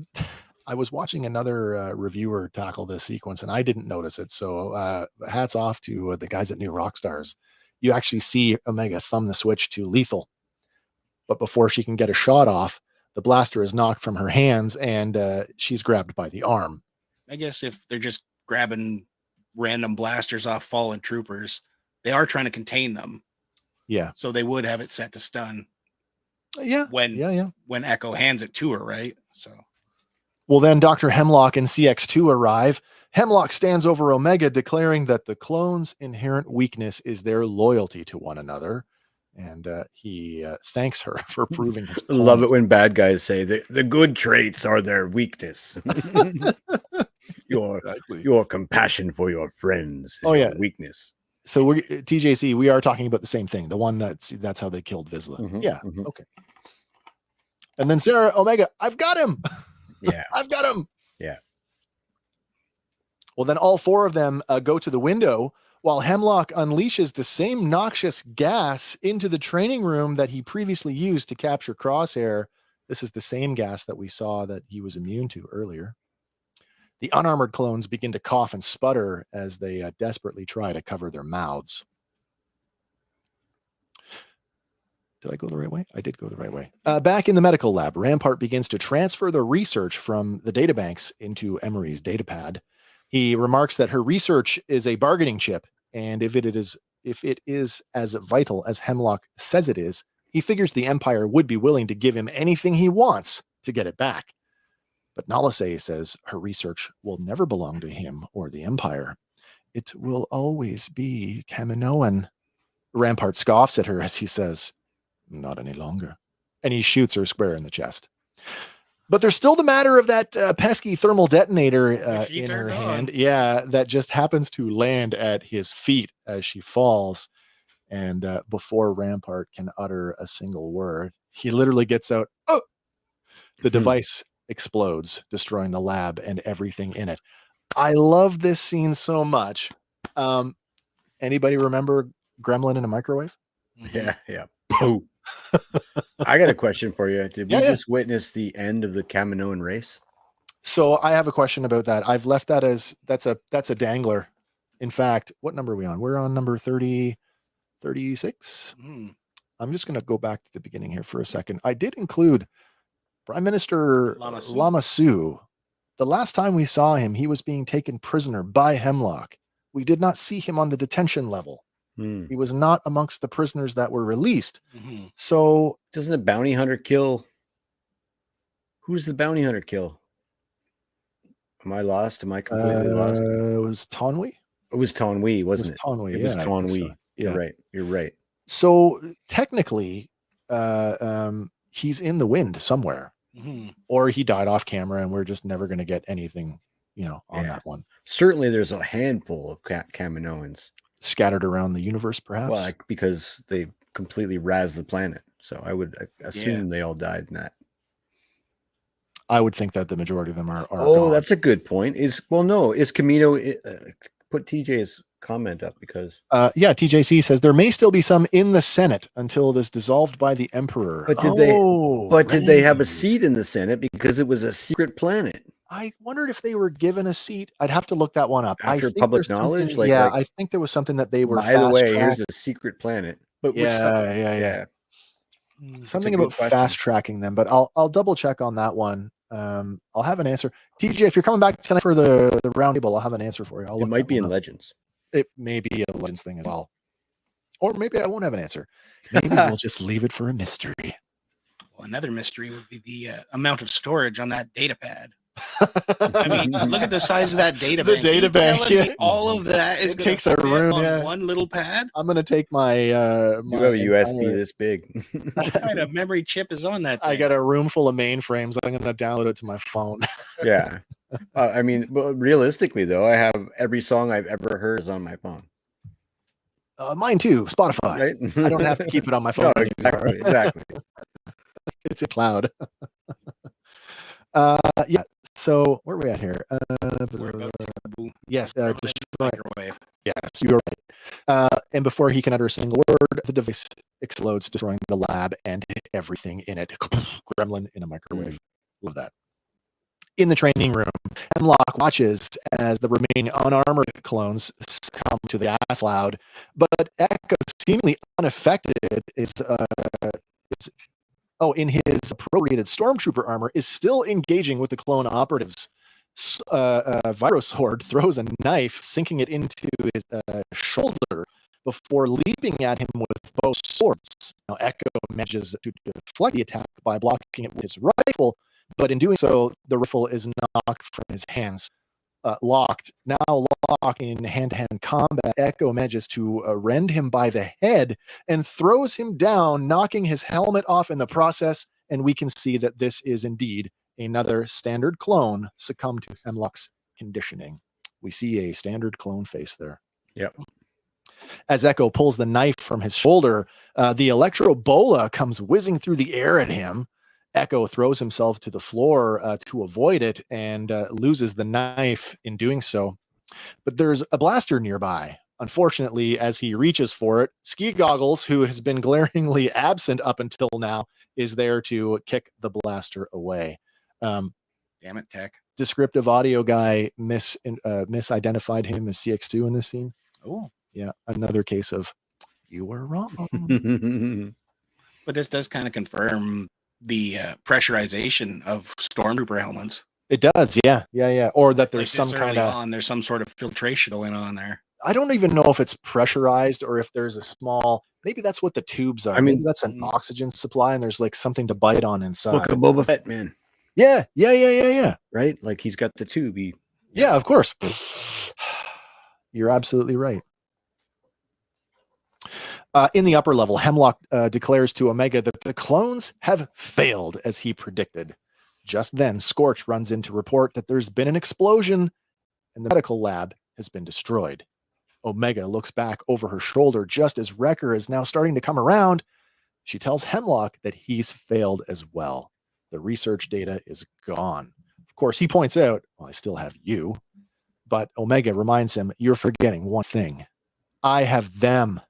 I was watching another reviewer tackle this sequence and I didn't notice it. So hats off to the guys at New Rockstars. You actually see Omega thumb the switch to lethal. But before she can get a shot off, the blaster is knocked from her hands and she's grabbed by the arm. I guess if they're just grabbing random blasters off fallen troopers, they are trying to contain them. Yeah. So they would have it set to stun. Yeah. When Echo hands it to her, right? So. Well, then Dr. Hemlock and CX2 arrive. Hemlock stands over Omega, declaring that the clones' inherent weakness is their loyalty to one another. And he thanks her for proving his point. I love it when bad guys say the good traits are their weakness. your compassion for your friends is weakness. So we're TJC, we are talking about the same thing. The one that's how they killed Vizsla. Mm-hmm. Okay. And then Sarah, Omega, I've got him. Yeah. I've got him. Yeah. Well, then all 4 of them go to the window while Hemlock unleashes the same noxious gas into the training room that he previously used to capture Crosshair. This is the same gas that we saw that he was immune to earlier. The unarmored clones begin to cough and sputter as they desperately try to cover their mouths. Did I go the right way? I did go the right way. Back in the medical lab, Rampart begins to transfer the research from the databanks into Emery's datapad. He remarks that her research is a bargaining chip, and if it is as vital as Hemlock says it is, he figures the Empire would be willing to give him anything he wants to get it back. But Nalase says her research will never belong to him or the Empire. It will always be Kaminoan. Rampart scoffs at her as he says, "Not any longer." And he shoots her square in the chest. But there's still the matter of that pesky thermal detonator in her hand. Yeah, that just happens to land at his feet as she falls. And before Rampart can utter a single word, he literally gets out, "Oh!" The device explodes, destroying the lab and everything in it. I love this scene so much. Anybody remember Gremlin in a Microwave? Yeah. Pooh. I got a question for you. Did we just witness the end of the Kaminoan race? So I have a question about that. I've left that as that's a dangler. In fact, what number are we on? We're on number 36. I'm just going to go back to the beginning here for a second. I did include Prime Minister Lama Su. The last time we saw him, he was being taken prisoner by Hemlock. We did not see him on the detention level. He was not amongst the prisoners that were released. So doesn't the bounty hunter kill? Who's the bounty hunter kill? Am I lost? Am I completely lost? It was Tonwi. It was Tonwi, wasn't it? Tonwi. It was Tonwi. So. Yeah. You're right. So technically, he's in the wind somewhere, or he died off camera, and we're just never going to get anything, on that one. Certainly, there's a handful of Kaminoans scattered around the universe, perhaps. Well, because they completely razzed the planet. So I would assume they all died in that. I would think that the majority of them are Oh, gone. that's a good point. Is Camino put TJ's comment up because yeah, TJC says there may still be some in the Senate until it is dissolved by the Emperor. But did they have a seat in the Senate because it was a secret planet? I wondered if they were given a seat. I'd have to look that one up. After I think public there's knowledge, something, I think there was something that they were. By the way, here's a secret planet. But yeah. Something about fast tracking them, but I'll double check on that one. I'll have an answer. TJ, if you're coming back tonight for the round table, I'll have an answer for you. It might be in Legends. It may be a Legends thing as well. Or maybe I won't have an answer. Maybe we'll just leave it for a mystery. Well, another mystery would be the amount of storage on that data pad. I mean, look at the size of that data bank. The data bank, yeah. All of that is takes a room on one little pad. I'm gonna take my. You have a USB this big. What kind of memory chip is on that thing? I got a room full of mainframes. I'm gonna download it to my phone. Yeah, I mean, realistically though, I have every song I've ever heard is on my phone. Mine too. Spotify. Right? I don't have to keep it on my phone. No, exactly. It's a cloud. Yeah. So where are we at here? Yes, microwave. Yes, you are right. And before he can utter a single word, the device explodes, destroying the lab and everything in it. Gremlin in a microwave. Love that. In the training room, Hemlock watches as the remaining unarmored clones succumb to the gas cloud, but Echo, seemingly unaffected, in his appropriated stormtrooper armor, is still engaging with the clone operatives. Virosword throws a knife, sinking it into his shoulder before leaping at him with both swords. Now, Echo manages to deflect the attack by blocking it with his rifle, but in doing so, the rifle is knocked from his hands. Locked in hand-to-hand combat, Echo manages to rend him by the head and throws him down, knocking his helmet off in the process. And we can see that this is indeed another standard clone succumbed to Hemlock's conditioning. We see a standard clone face there. Yep. As Echo pulls the knife from his shoulder, the Electro Bola comes whizzing through the air at him. Echo throws himself to the floor to avoid it and loses the knife in doing so. But there's a blaster nearby. Unfortunately, as he reaches for it, Ski Goggles, who has been glaringly absent up until now, is there to kick the blaster away. Damn it, Tech. Descriptive audio guy misidentified him as CX2 in this scene. Oh. Yeah, another case of you were wrong. But this does kind of confirm the pressurization of stormtrooper helmets. It does, yeah. Or that there's like some kind of there's some sort of filtration going on there. I don't even know if it's pressurized or if there's a small. Maybe that's what the tubes are. I mean, maybe that's an oxygen supply, and there's like something to bite on inside. Look at Boba Fett, man. Yeah. Right, like he's got the tube. Yeah, of course. You're absolutely right. In the upper level, Hemlock declares to Omega that the clones have failed as he predicted. Just then, Scorch runs in to report that there's been an explosion and the medical lab has been destroyed. Omega looks back over her shoulder just as Wrecker is now starting to come around. She tells Hemlock that he's failed as well. The research data is gone. Of course, he points out, well, I still have you. But Omega reminds him, you're forgetting one thing. I have them.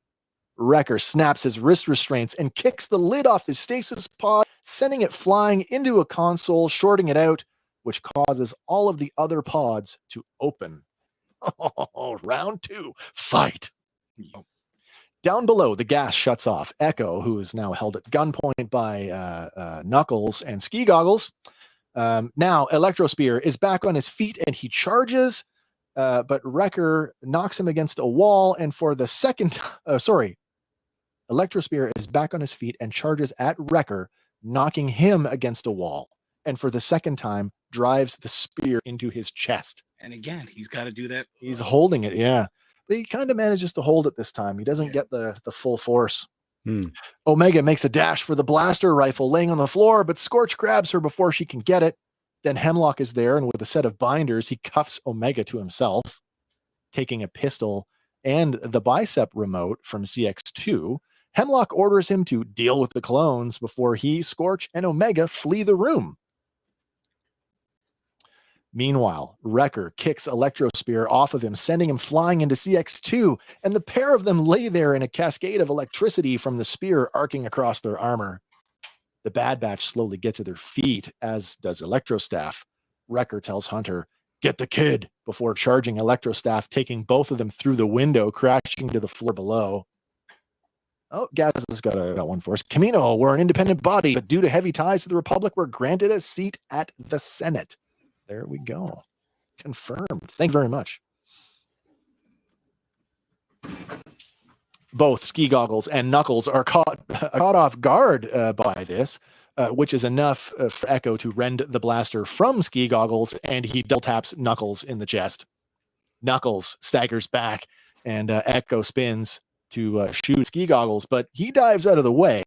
Wrecker snaps his wrist restraints and kicks the lid off his stasis pod, sending it flying into a console, shorting it out, which causes all of the other pods to open. Oh, round 2, fight. Down below, the gas shuts off. Echo, who is now held at gunpoint by Knuckles and Ski Goggles. Now, Electrospear is back on his feet and he charges, but Wrecker knocks him against a wall. And for the second, Electrospear is back on his feet and charges at Wrecker, knocking him against a wall. And for the second time, drives the spear into his chest. And again, he's got to do that. He's holding it, yeah. But he kind of manages to hold it this time. He doesn't get the full force. Omega makes a dash for the blaster rifle laying on the floor, but Scorch grabs her before she can get it. Then Hemlock is there, and with a set of binders, he cuffs Omega to himself, taking a pistol and the bicep remote from CX2. Hemlock orders him to deal with the clones before he, Scorch, and Omega flee the room. Meanwhile, Wrecker kicks Electro Spear off of him, sending him flying into CX2, and the pair of them lay there in a cascade of electricity from the spear arcing across their armor. The Bad Batch slowly get to their feet, as does Electrostaff. Wrecker tells Hunter, "Get the kid," before charging Electrostaff, taking both of them through the window, crashing to the floor below. Oh, Gaz has got one for us. Camino were an independent body, but due to heavy ties to the Republic, were granted a seat at the Senate. There we go. Confirmed. Thank you very much. Both Ski Goggles and Knuckles are caught off guard by this, which is enough for Echo to rend the blaster from Ski Goggles, and he double taps Knuckles in the chest. Knuckles staggers back, and Echo spins to shoot Ski Goggles, but he dives out of the way,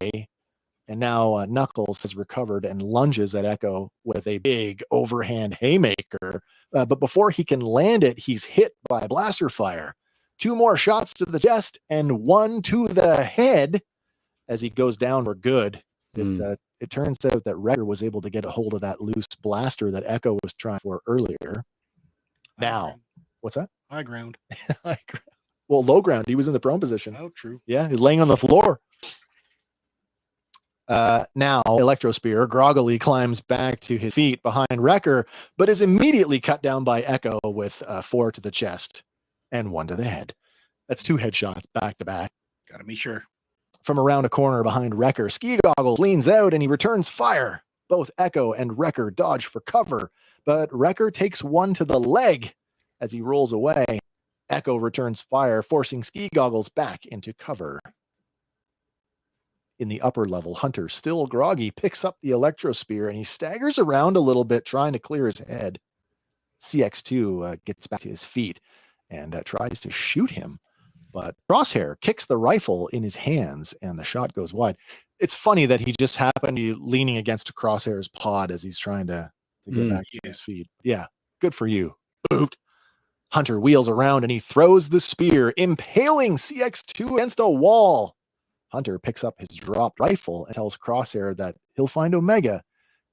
and now Knuckles has recovered and lunges at Echo with a big overhand haymaker, but before he can land it, he's hit by blaster fire. 2 more shots to the chest and 1 to the head as he goes down for good. It turns out that Wrecker was able to get a hold of that loose blaster that Echo was trying for earlier. Now, what's that? High ground. Well, low ground. He was in the prone position. Oh, true. Yeah, he's laying on the floor. Now, Electro Spear groggily climbs back to his feet behind Wrecker, but is immediately cut down by Echo with 4 to the chest and 1 to the head. That's 2 headshots back to back. Gotta be sure. From around a corner behind Wrecker, Ski Goggles leans out and he returns fire. Both Echo and Wrecker dodge for cover, but Wrecker takes 1 to the leg as he rolls away. Echo returns fire, forcing Ski Goggles back into cover. In the upper level, Hunter, still groggy, picks up the Electro Spear and he staggers around a little bit, trying to clear his head. CX2 gets back to his feet and tries to shoot him, but Crosshair kicks the rifle in his hands and the shot goes wide. It's funny that he just happened to be leaning against Crosshair's pod as he's trying to get back to his feet. Yeah, good for you. Booped. Hunter wheels around and he throws the spear, impaling CX2 against a wall. Hunter picks up his dropped rifle and tells Crosshair that he'll find Omega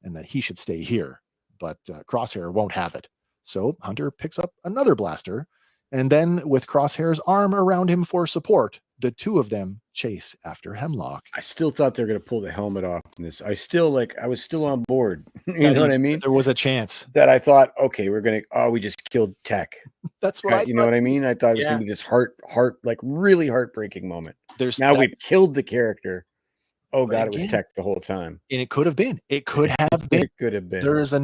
and that he should stay here, but Crosshair won't have it. So Hunter picks up another blaster, and then with Crosshair's arm around him for support, the 2 of them chase after Hemlock. I still thought they were going to pull the helmet off in this. I was still on board. You know what I mean? There was a chance that I thought, okay, we just killed Tech. That's what you know what I mean? I thought it was going to be this like really heartbreaking moment. We've killed the character. Oh God, it was Tech the whole time. And it could have been. It could have been. It could have been. There's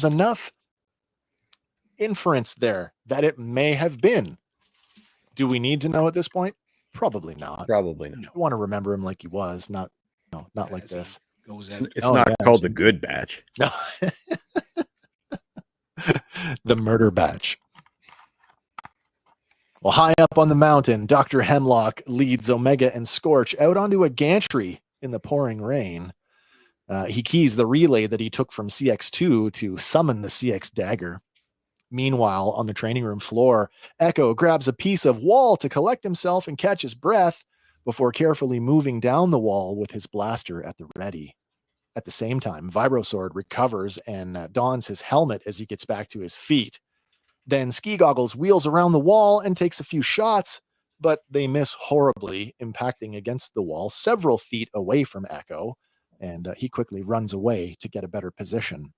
enough inference there that it may have been. Do we need to know at this point? Probably not. Probably not. You want to remember him like he was, not like this. It's not called the Good Batch. No. The Murder Batch. Well, high up on the mountain, Dr. Hemlock leads Omega and Scorch out onto a gantry in the pouring rain. He keys the relay that he took from CX2 to summon the CX dagger. Meanwhile, on the training room floor, Echo grabs a piece of wall to collect himself and catch his breath before carefully moving down the wall with his blaster at the ready. At the same time, Vibrosword recovers and dons his helmet as he gets back to his feet. Then Ski Goggles wheels around the wall and takes a few shots, but they miss horribly, impacting against the wall several feet away from Echo, and he quickly runs away to get a better position.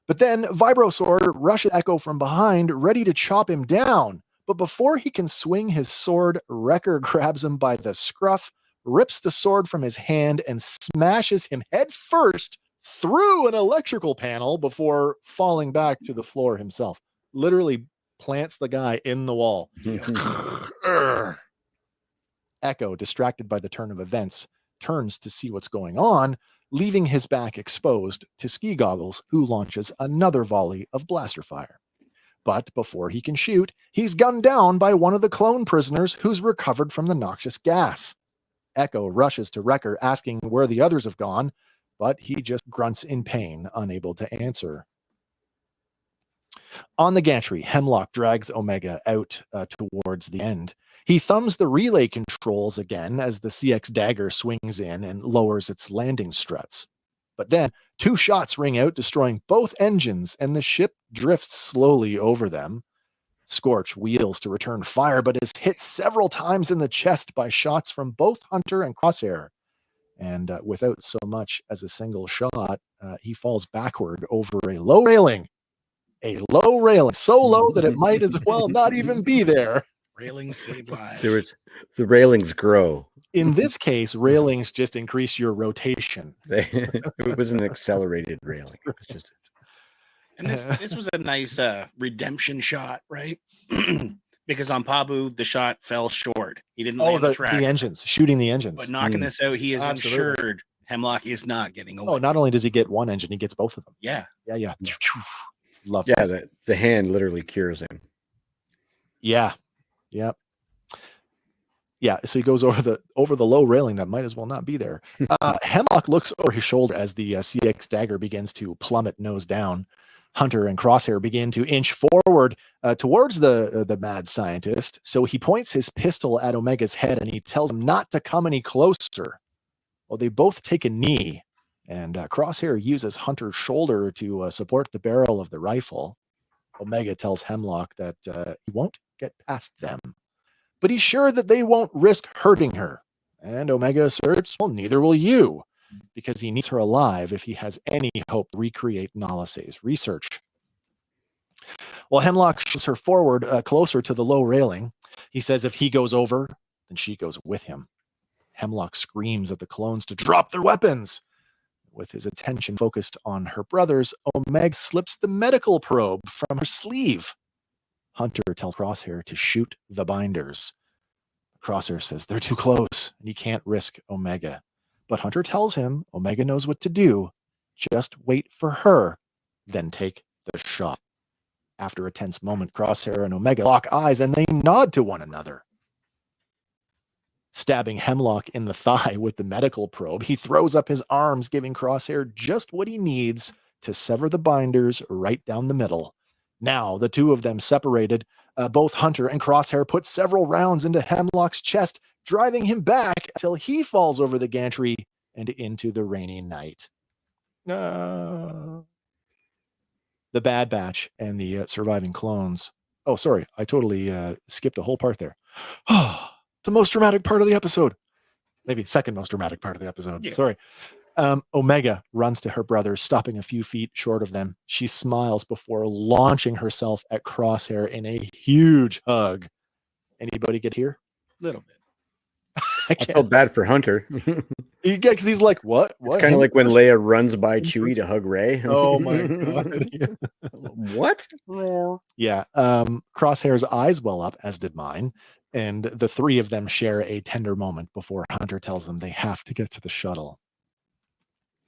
But then Vibrosword rushes Echo from behind, ready to chop him down. But before he can swing his sword, Wrecker grabs him by the scruff, rips the sword from his hand, and smashes him head first through an electrical panel before falling back to the floor himself. Literally plants the guy in the wall. Echo, distracted by the turn of events, turns to see what's going on, leaving his back exposed to Ski Goggles, who launches another volley of blaster fire. But before he can shoot, he's gunned down by one of the clone prisoners who's recovered from the noxious gas. Echo rushes to Wrecker, asking where the others have gone, but he just grunts in pain, unable to answer. On the gantry, Hemlock drags Omega out towards the end. He thumbs the relay controls again as the CX dagger swings in and lowers its landing struts. But then 2 shots ring out, destroying both engines, and the ship drifts slowly over them. Scorch wheels to return fire, but is hit several times in the chest by shots from both Hunter and Crosshair. And without so much as a single shot, he falls backward over a low railing. A low railing, so low that it might as well not even be there. Railings save lives. The railings grow. In this case, railings just increase your rotation. It was an accelerated railing. It was just... And this was a nice redemption shot, right? Because on Pabu, the shot fell short. He didn't land the track. The engines, shooting the engines. But knocking this out, he is insured. Hemlock is not getting away. Oh, not only does he get one engine, he gets both of them. Yeah. Love it. The hand literally cures him. Yeah. So he goes over the low railing that might as well not be there. Hemlock looks over his shoulder as the CX dagger begins to plummet nose down. Hunter and Crosshair begin to inch forward towards the mad scientist. So he points his pistol at Omega's head and he tells him not to come any closer. Well, they both take a knee, and Crosshair uses Hunter's shoulder to support the barrel of the rifle. Omega tells Hemlock that he won't get past them, but he's sure that they won't risk hurting her. And Omega asserts, well, neither will you, because he needs her alive if he has any hope to recreate Nalase's research. Well, Hemlock shoves her forward closer to the low railing. He says if he goes over, then she goes with him. Hemlock screams at the clones to drop their weapons. With his attention focused on her brothers, Omega slips the medical probe from her sleeve. Hunter tells Crosshair to shoot the binders. Crosshair says they're too close and he can't risk Omega. But Hunter tells him Omega knows what to do. Just wait for her, then take the shot. After a tense moment, Crosshair and Omega lock eyes and they nod to one another. Stabbing Hemlock in the thigh with the medical probe, he throws up his arms, giving Crosshair just what he needs to sever the binders right down the middle. Now, the two of them separated, both Hunter and Crosshair put several rounds into Hemlock's chest, driving him back until he falls over the gantry and into the rainy night. The Bad Batch and the surviving clones. Oh, sorry, I totally skipped a whole part there. The most dramatic part of the episode. Maybe second most dramatic part of the episode. Yeah. Sorry. Omega runs to her brothers, stopping a few feet short of them. She smiles before launching herself at Crosshair in a huge hug. Anybody get here? A little bit. I felt bad for Hunter. Yeah, because he's like, what? It's kind of like when Leia runs by Chewie to hug Rey. Oh my God. What? Yeah. Crosshair's eyes well up, as did mine. And the three of them share a tender moment before Hunter tells them they have to get to the shuttle.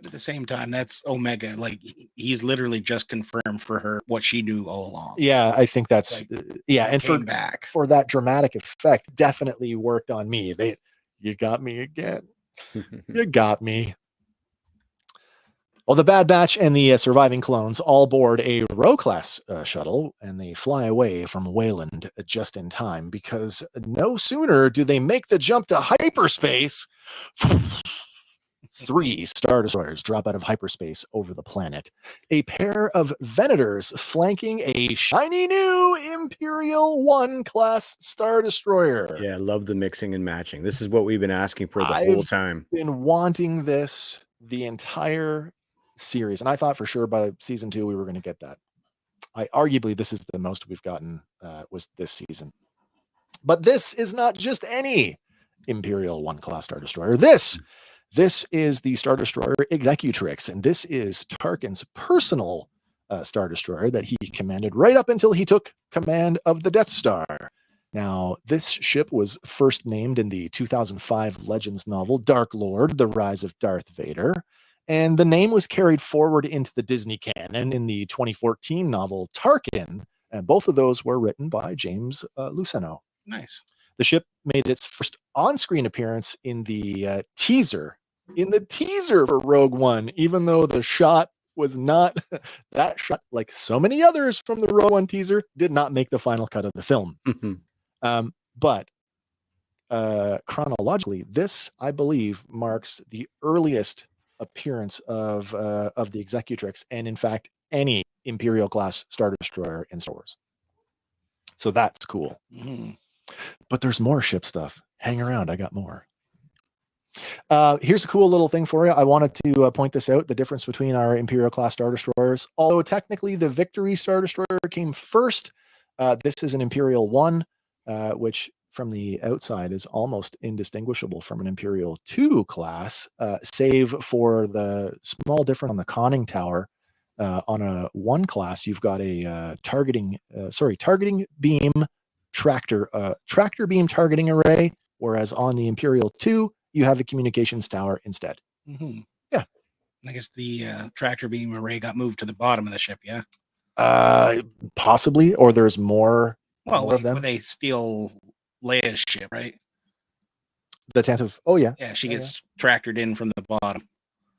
At the same time, that's Omega. Like, he's literally just confirmed for her what she knew all along. Yeah, I think that's and for that dramatic effect, definitely worked on me. You got me again. You got me. Well, the Bad Batch and the surviving clones all board a Rho-class shuttle, and they fly away from Wayland just in time, because no sooner do they make the jump to hyperspace, 3 Star Destroyers drop out of hyperspace over the planet. A pair of Venators flanking a shiny new Imperial 1 class Star Destroyer. Yeah, I love the mixing and matching. This is what we've been asking for the whole time. I've been wanting this the entire series, and I thought for sure by season 2 we were going to get that. Arguably this is the most we've gotten was this season. But this is not just any Imperial 1 class Star Destroyer. This is the Star Destroyer Executrix, and this is Tarkin's personal Star Destroyer that he commanded right up until he took command of the Death Star. Now, this ship was first named in the 2005 Legends novel Dark Lord: The Rise of Darth Vader, and the name was carried forward into the Disney canon in the 2014 novel Tarkin, and both of those were written by James Luceno. Nice. The ship made its first on-screen appearance in the teaser for Rogue One, even though the shot was not that shot, like so many others from the Rogue One teaser, did not make the final cut of the film. But chronologically, this, I believe, marks the earliest appearance of the Executrix, and in fact, any Imperial class Star Destroyer in Star Wars. So that's cool. Mm-hmm. But there's more ship stuff. Hang around, I got more. Here's a cool little thing for you. I wanted to point this out, the difference between our Imperial class Star Destroyers. Although technically the Victory Star Destroyer came first, this is an Imperial 1, which from the outside is almost indistinguishable from an Imperial 2 class, save for the small difference on the conning tower. On a 1 class, you've got a targeting beam tractor beam targeting array, whereas on the Imperial 2, you have a communications tower instead. Mm-hmm. Yeah. I guess the tractor beam array got moved to the bottom of the ship, yeah? Possibly, or there's more, well, of them. When they steal Leia's ship, right? The Tantive. Oh, yeah. Yeah, she gets tractored in from the bottom.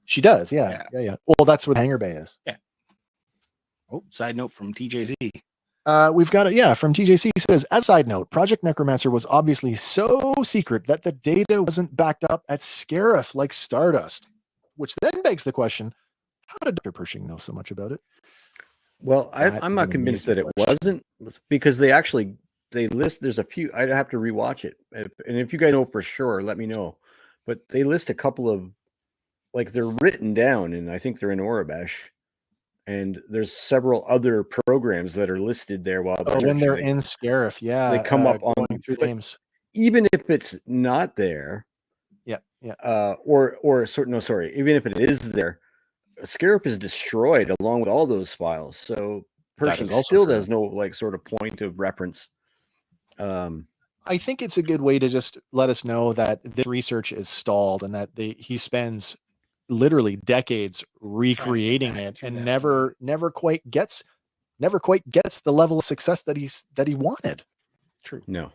She does, yeah. Well, that's what Hangar Bay is. Yeah. Oh, side note from TJZ. We've got it, from TJC. Says, as a side note, Project Necromancer was obviously so secret that the data wasn't backed up at Scarif like Stardust, which then begs the question, how did Dr. Pershing know so much about it? Well, I'm not convinced that it wasn't, because they list, there's a few, I'd have to rewatch it. And if you guys know for sure, let me know. But they list a couple of, like, they're written down, and I think they're in Orabesh. And there's several other programs that are listed there while when they're in Scarif, they come up on through names. Even if it's not there, even if it is there, Scarif is destroyed along with all those files. So Pershing still has no sort of point of reference. I think it's a good way to just let us know that this research is stalled and that he spends literally decades recreating it and never quite gets the level of success that he wanted. True. No.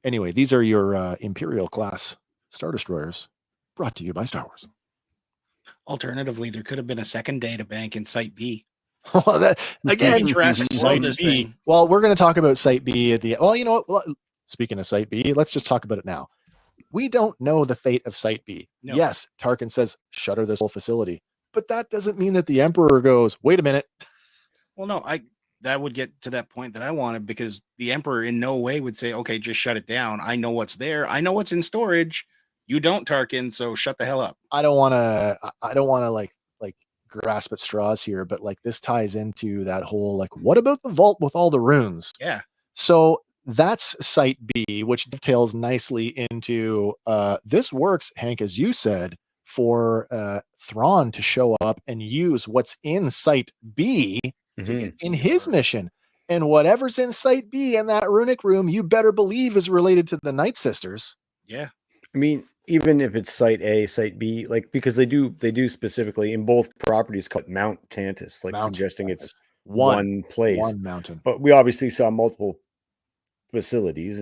Anyway, these are your Imperial class Star Destroyers, brought to you by Star Wars. Alternatively, there could have been a second data bank in Site B. Well, that again, Site B. Well, we're going to talk about Site B at the. Well, you know what? Well, speaking of Site B, let's just talk about it now. We don't know the fate of Site B. No. Yes, Tarkin says shutter this whole facility, but that doesn't mean that the Emperor goes, wait a minute. Well, no, that would get to that point that I wanted, because the Emperor in no way would say, okay, just shut it down. I know what's there. I know what's in storage. You don't, Tarkin, so shut the hell up. I don't want to like grasp at straws here, but this ties into that whole what about the vault with all the runes? Yeah. So that's Site B, which dovetails nicely into this works, Hank, as you said, for Thrawn to show up and use what's in Site B in his mission. And whatever's in Site B in that runic room, you better believe is related to the Night Sisters. Yeah. I mean, even if it's Site A, Site B, because they do specifically in both properties called Mount Tantus, suggesting it's one place, one mountain. But we obviously saw multiple facilities,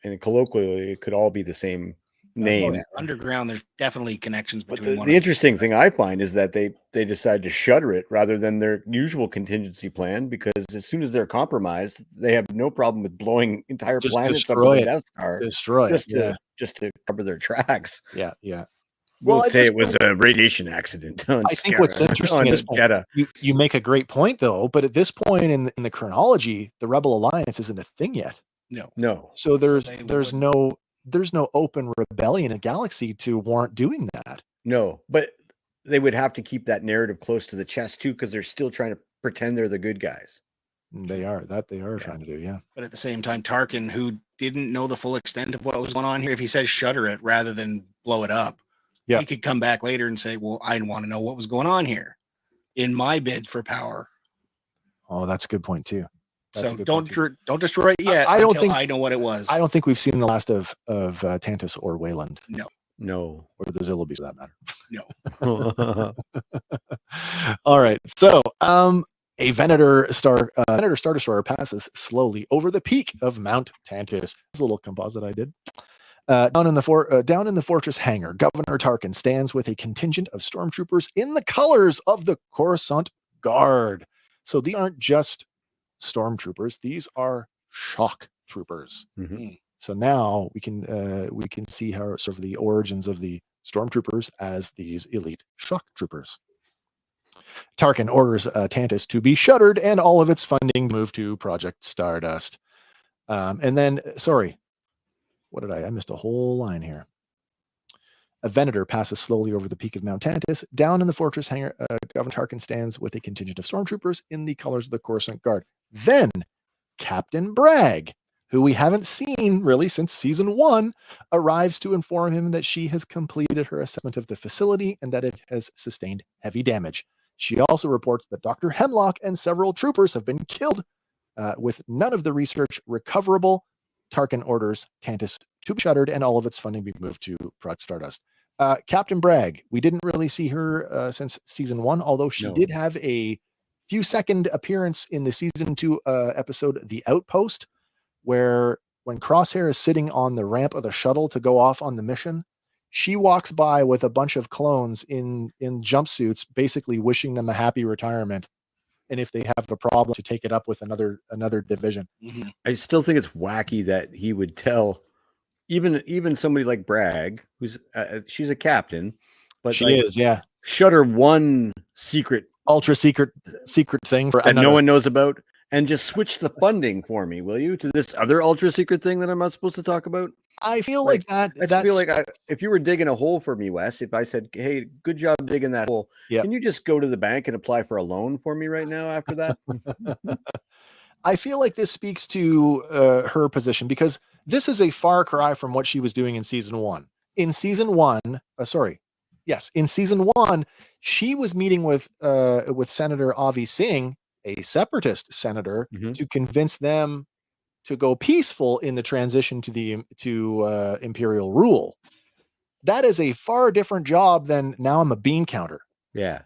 and colloquially it could all be the same name. Underground, there's definitely connections between. But the interesting thing I find is that they decide to shutter it rather than their usual contingency plan, because as soon as they're compromised, they have no problem with blowing entire planets up with the Death Star, just to cover their tracks. Yeah. We'll say it was a radiation accident. I think what's interesting is you make a great point, though. But at this point in the chronology, the Rebel Alliance isn't a thing yet. No. So there's no open rebellion in the galaxy to warrant doing that. No, but they would have to keep that narrative close to the chest too, because they're still trying to pretend they're the good guys. They are trying to do, yeah. But at the same time, Tarkin, who didn't know the full extent of what was going on here, if he says shutter it rather than blow it up, he could come back later and say, well, I want to know what was going on here in my bid for power. Oh, that's a good point too. So don't destroy it yet. I don't think I know what it was. I don't think we've seen the last of Tantus or Wayland. No, or the Zillobys for that matter. No. All right. So a Venator Star Destroyer passes slowly over the peak of Mount Tantus. This is a little composite I did. Down in the fortress hangar, Governor Tarkin stands with a contingent of stormtroopers in the colors of the Coruscant Guard. So these aren't just stormtroopers; these are shock troopers. Mm-hmm. So now we can see how sort of the origins of the stormtroopers as these elite shock troopers. Tarkin orders Tantus to be shuttered and all of its funding moved to Project Stardust. And then, sorry, what did I missed a whole line here. A Venator passes slowly over the peak of Mount Tantus. Down in the fortress hangar, Governor Tarkin stands with a contingent of stormtroopers in the colors of the Coruscant Guard. Then Captain Bragg, who we haven't seen really since season 1, arrives to inform him that she has completed her assessment of the facility and that it has sustained heavy damage. She also reports that Dr. Hemlock and several troopers have been killed, with none of the research recoverable. Tarkin orders Tantus to be shuttered and all of its funding be moved to Project Stardust. Captain Bragg, we didn't really see her since season 1, although she did have a few second appearance in the season 2 episode The Outpost, where when Crosshair is sitting on the ramp of the shuttle to go off on the mission, she walks by with a bunch of clones in jumpsuits, basically wishing them a happy retirement. And if they have a problem, to take it up with another division. I still think it's wacky that he would tell even somebody like Bragg, who's she's a captain, but she is, yeah. Shutter one ultra secret thing for that no one knows about, and just switch the funding for me, will you, to this other ultra secret thing that I'm not supposed to talk about? I feel like that. I feel like if you were digging a hole for me, Wes, if I said, "Hey, good job digging that hole," can you just go to the bank and apply for a loan for me right now after that? I feel like this speaks to her position, because this is a far cry from what she was doing in season 1. In season 1, in season 1, she was meeting with Senator Avi Singh, a separatist senator, to convince them to go peaceful in the transition to imperial rule. That is a far different job than now I'm a bean counter. Yeah.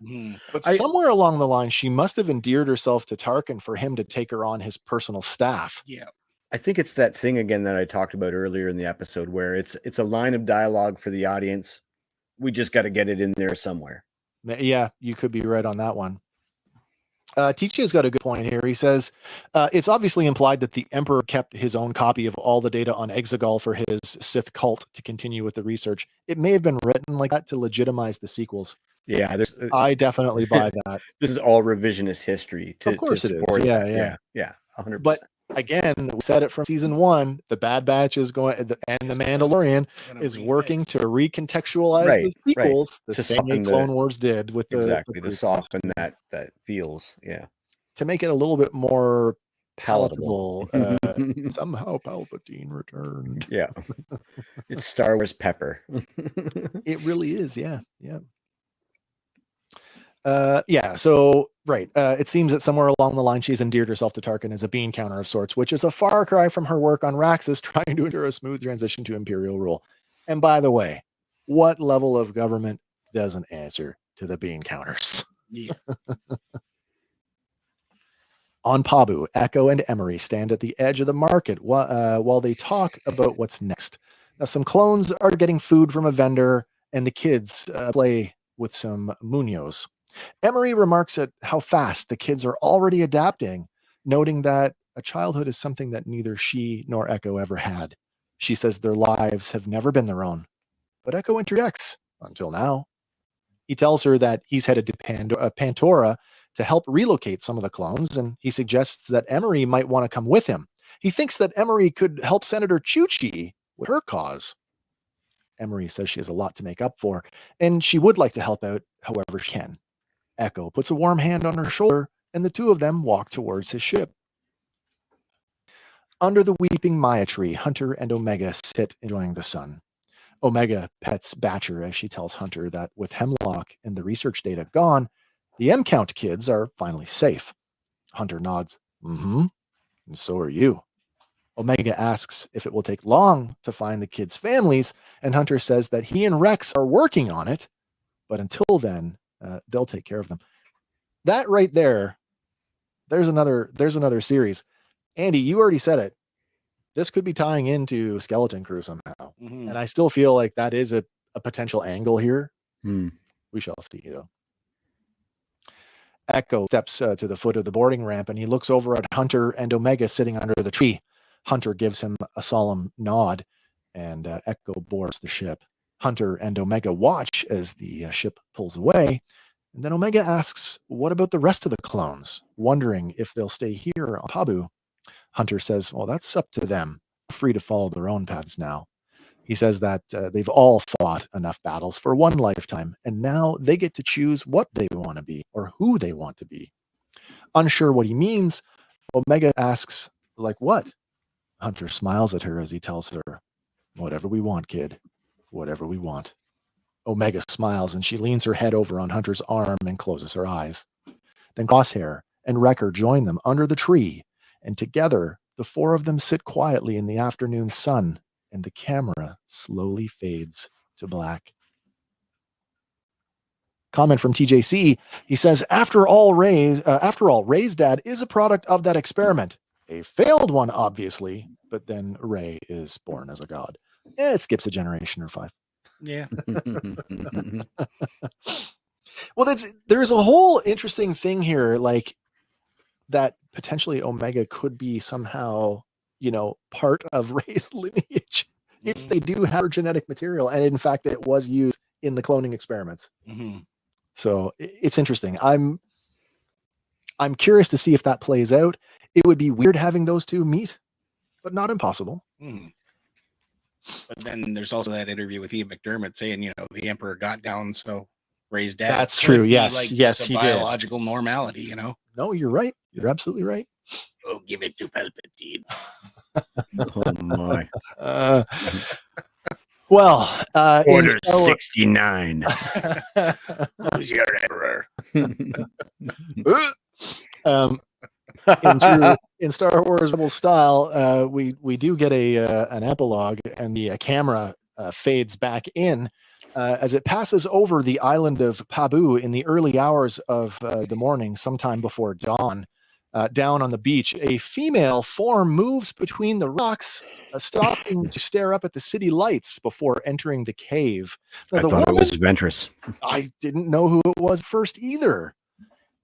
But somewhere along the line, she must have endeared herself to Tarkin for him to take her on his personal staff. Yeah. I think it's that thing again that I talked about earlier in the episode, where it's a line of dialogue for the audience. We just got to get it in there somewhere. Yeah, you could be right on that one. TJ's got a good point here. He says, it's obviously implied that the Emperor kept his own copy of all the data on Exegol for his Sith cult to continue with the research. It may have been written like that to legitimize the sequels. Yeah, I definitely buy that. This is all revisionist history. Of course it is. Yeah, 100%. But again, we said it from season 1, the Bad Batch is going, and the Mandalorian is working to recontextualize the sequels the same way Clone Wars did with the soften that feels, to make it a little bit more palatable. Somehow Palpatine returned. Yeah, it's Star Wars pepper. It really is. Yeah. So right. It seems that somewhere along the line, she's endeared herself to Tarkin as a bean counter of sorts, which is a far cry from her work on Raxus, trying to ensure a smooth transition to Imperial rule. And by the way, what level of government doesn't answer to the bean counters? Yeah. On Pabu, Echo and Emery stand at the edge of the market while they talk about what's next. Now, some clones are getting food from a vendor, and the kids play with some Munoz. Emery remarks at how fast the kids are already adapting, noting that a childhood is something that neither she nor Echo ever had. She says their lives have never been their own. But Echo interjects, until now. He tells her that he's headed to Pantora to help relocate some of the clones, and he suggests that Emery might want to come with him. He thinks that Emery could help Senator Chuchi with her cause. Emery says she has a lot to make up for, and she would like to help out however she can. Echo puts a warm hand on her shoulder, and the two of them walk towards his ship. Under the weeping Maya tree, Hunter and Omega sit enjoying the sun. Omega pets Batcher as she tells Hunter that with Hemlock and the research data gone, the M-Count kids are finally safe. Hunter nods. And so are you. Omega asks if it will take long to find the kids' families, and Hunter says that he and Rex are working on it, but until then, they'll take care of them. That right there, there's another series. Andy, you already said it. This could be tying into Skeleton Crew somehow. And I still feel like that is a potential angle here. We shall see, though. Echo steps to the foot of the boarding ramp, and he looks over at Hunter and Omega sitting under the tree. Hunter gives him a solemn nod, and Echo boards the ship. Hunter and Omega watch as the ship pulls away, and then Omega asks, what about the rest of the clones, wondering if they'll stay here on Pabu. Hunter says, well, that's up to them, free to follow their own paths now. He says that they've all fought enough battles for one lifetime, and now they get to choose what they want to be or who they want to be. Unsure what he means, Omega asks, like what? Hunter smiles at her as he tells her, whatever we want, kid. Whatever we want. Omega smiles and she leans her head over on Hunter's arm and closes her eyes. Then Crosshair and Wrecker join them under the tree, and together the four of them sit quietly in the afternoon sun, and the camera slowly fades to black. Comment from TJC. He says, after all, Ray's dad is a product of that experiment. A failed one, obviously, but then Ray is born as a god. It skips a generation or 5. Yeah. Well, there's a whole interesting thing here, like that potentially Omega could be somehow, part of Ray's lineage if they do have genetic material, and in fact it was used in the cloning experiments. Mm-hmm. So it's interesting. I'm curious to see if that plays out. It would be weird having those two meet, but not impossible. Mm. But then there's also that interview with Ian McDermott saying, the Emperor got down, so Ray's dad. That's true. Yes, yes, he did. Biological normality, No, you're right. You're absolutely right. Oh, give it to Palpatine. Oh my. Well, Order 69. Who's your emperor? In Star Wars Rebel style, we do get an epilogue, and the camera fades back in as it passes over the island of Pabu in the early hours of the morning, sometime before dawn. Down on the beach, a female form moves between the rocks, stopping to stare up at the city lights before entering the cave. Now, I thought it was Ventress. I didn't know who it was first either.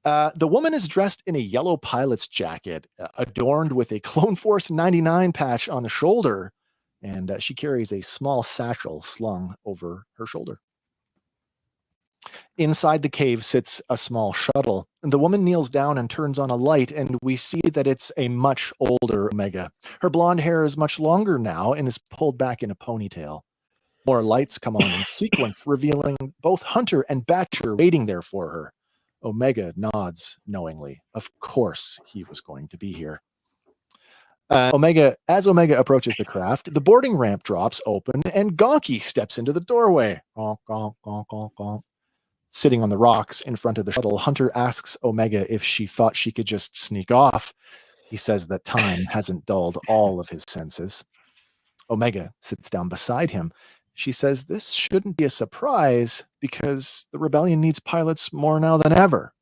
The woman is dressed in a yellow pilot's jacket, adorned with a Clone Force 99 patch on the shoulder, and she carries a small satchel slung over her shoulder. Inside the cave sits a small shuttle. The woman kneels down and turns on a light, and we see that it's a much older Omega. Her blonde hair is much longer now and is pulled back in a ponytail. More lights come on in sequence, revealing both Hunter and Batcher waiting there for her. Omega nods knowingly. Of course he was going to be here. As Omega approaches the craft, the boarding ramp drops open, and Gonky steps into the doorway. Gonk, gonk, gonk, gonk, gonk. Sitting on the rocks in front of the shuttle, Hunter asks Omega if she thought she could just sneak off. He says that time hasn't dulled all of his senses. Omega sits down beside him. She says this shouldn't be a surprise because the rebellion needs pilots more now than ever.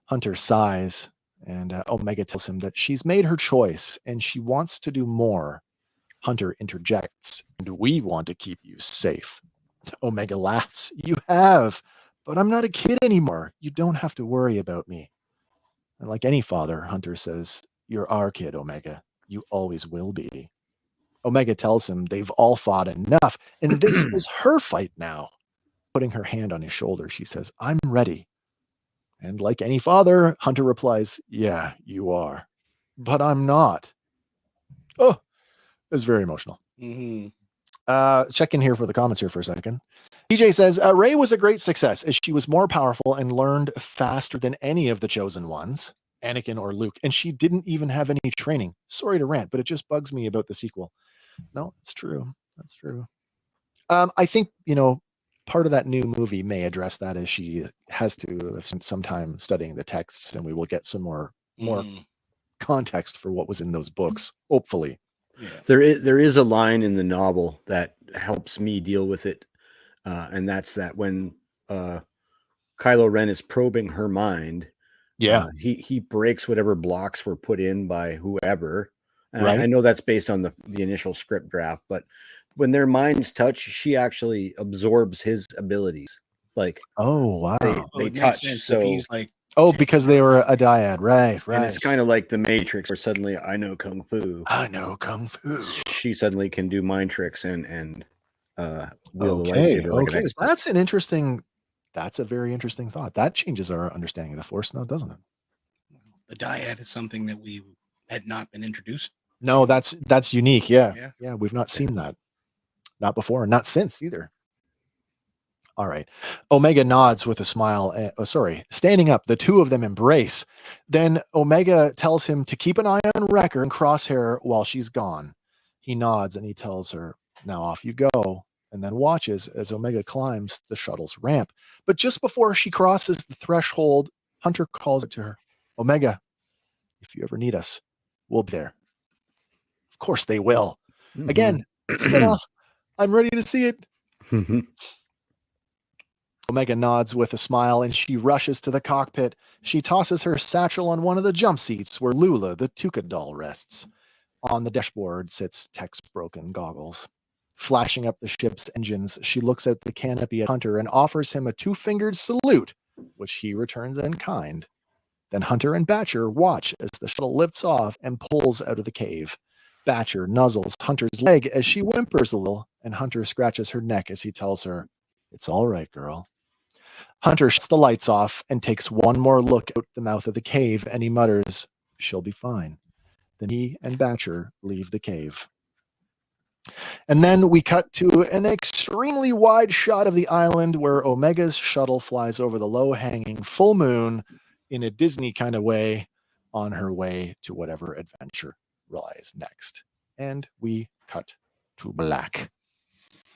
Hunter sighs, and Omega tells him that she's made her choice and she wants to do more. Hunter interjects, and we want to keep you safe. Omega laughs. You have. But I'm not a kid anymore. You don't have to worry about me. And like any father, Hunter says, you're our kid, Omega. You always will be. Omega tells him they've all fought enough, and this is her fight now. Putting her hand on his shoulder, she says, I'm ready. And like any father, Hunter replies, yeah, you are. But I'm not. Oh, it's very emotional. Mm-hmm. Check in here for the comments here for a second. DJ says, Rey was a great success as she was more powerful and learned faster than any of the chosen ones, Anakin or Luke, and she didn't even have any training. Sorry to rant, but it just bugs me about the sequel. No, it's true. That's true. I think, part of that new movie may address that as she has to have spent some time studying the texts, and we will get some more context for what was in those books, hopefully. Yeah. There is a line in the novel that helps me deal with it. And that's that when Kylo Ren is probing her mind, he breaks whatever blocks were put in by whoever. And right. I know that's based on the initial script draft, but when their minds touch, she actually absorbs his abilities. Like, oh wow, they touch. So he's like, because they were a dyad, right? And it's kind of like the Matrix, where suddenly I know kung fu. I know kung fu. She suddenly can do mind tricks and wield the Okay, lightsaber like an okay. expert. That's a very interesting thought. That changes our understanding of the Force now, doesn't it? The dyad is something that we had not been introduced. No, that's unique. Yeah. Yeah. Yeah, we've not seen that. Not before, not since either. All right. Omega nods with a smile. Standing up, the two of them embrace. Then Omega tells him to keep an eye on Wrecker and Crosshair while she's gone. He nods and he tells her, now off you go, and then watches as Omega climbs the shuttle's ramp. But just before she crosses the threshold, Hunter calls it to her, Omega, if you ever need us, we'll be there. Of course they will. Mhm. Again, spinoff. I'm ready to see it. Omega nods with a smile and she rushes to the cockpit. She tosses her satchel on one of the jump seats where Lula, the Tuca doll, rests. On the dashboard sits Tech's broken goggles. Flashing up the ship's engines, she looks out the canopy at Hunter and offers him a two-fingered salute, which he returns in kind. Then Hunter and Batcher watch as the shuttle lifts off and pulls out of the cave. Batcher nuzzles Hunter's leg as she whimpers a little, and Hunter scratches her neck as he tells her, it's all right, girl. Hunter shuts the lights off and takes one more look out the mouth of the cave, and he mutters, she'll be fine. Then he and Batcher leave the cave. And then we cut to an extremely wide shot of the island where Omega's shuttle flies over the low-hanging full moon in a Disney kind of way on her way to whatever adventure lies next. And we cut to black.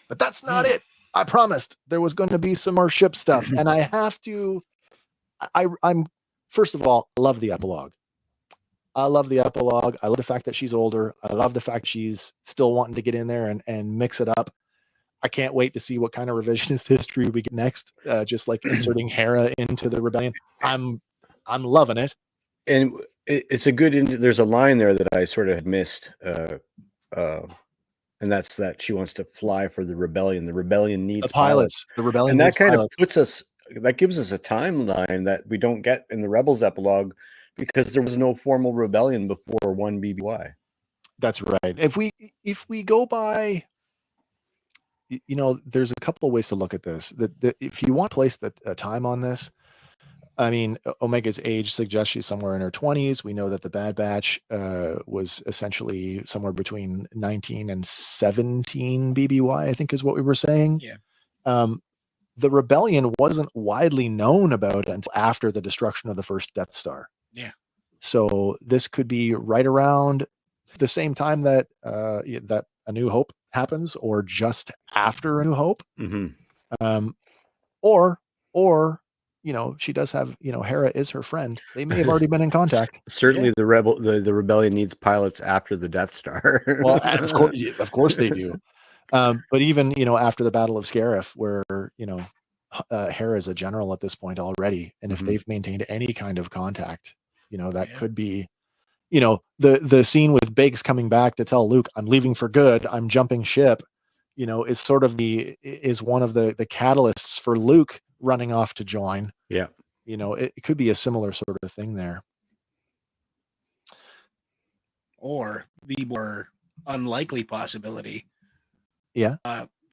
But that's not it. I promised there was going to be some more ship stuff, and I have to. I'm first of all, I love the epilogue. I love the epilogue. I love the fact that she's older. I love the fact she's still wanting to get in there and mix it up. I can't wait to see what kind of revisionist history we get next. Just like inserting Hera into the rebellion. I'm loving it. And it's a good. There's a line there that I sort of had missed. And that's that she wants to fly for the rebellion. The rebellion needs pilots. The rebellion, and that needs kind pilots. of puts us. That gives us a timeline that we don't get in the Rebels epilogue because there was no formal rebellion before 1 BBY. That's right. If we go by, there's a couple of ways to look at this. That if you want to place a time on this, I mean, Omega's age suggests she's somewhere in her 20s. We know that the Bad Batch was essentially somewhere between 19 and 17 BBY, I think is what we were saying. Yeah. The rebellion wasn't widely known about until after the destruction of the first Death Star. Yeah. So this could be right around the same time that that A New Hope happens, or just after A New Hope. Mm-hmm. Or she does have, Hera is her friend. They may have already been in contact. Certainly, the rebellion needs pilots after the Death Star. Well, of course they do. But even, after the Battle of Scarif, where, Hera is a general at this point already. And if they've maintained any kind of contact, that could be, the scene with Biggs coming back to tell Luke, I'm leaving for good, I'm jumping ship, is sort of is one of the catalysts for Luke running off to join. Yeah. It could be a similar sort of thing there. Or the more unlikely possibility. Yeah.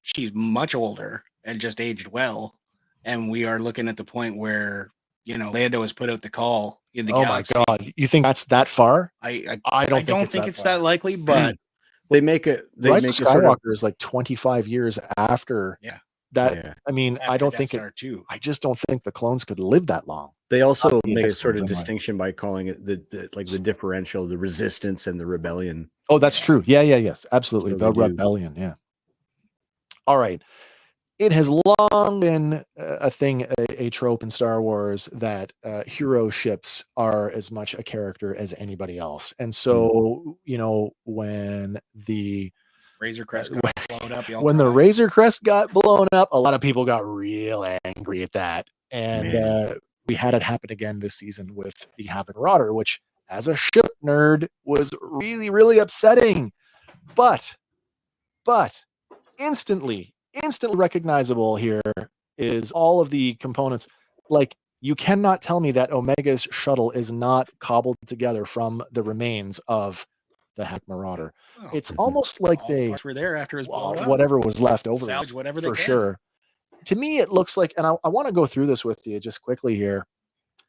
She's much older and just aged well. And we are looking at the point where, Lando has put out the call in the galaxy. Oh my God. You think that's that far? I don't think it's that likely, but they make it. Rise of Skywalker is like 25 years after. Yeah. I mean, after I don't Death think Star 2. I just don't think the clones could live that long. They also make a sort of distinction by calling it the differential, the resistance and the rebellion. Oh, that's true. Yeah, yes, absolutely. So the rebellion. Yeah. All right. It has long been a thing, a trope in Star Wars that hero ships are as much a character as anybody else. And so, when the Razor Crest got blown up, when the Razor Crest got blown up, a lot of people got real angry at that. And we had it happen again this season with the Havoc Marauder, which, as a ship nerd, was really, really upsetting. But instantly recognizable here is all of the components. Like, you cannot tell me that Omega's shuttle is not cobbled together from the remains of the Hack Marauder. Oh, It's almost like all they parts were there after it was blown up. whatever was left over Salvage whatever they for can. sure. To me, it looks like, and I want to go through this with you just quickly here.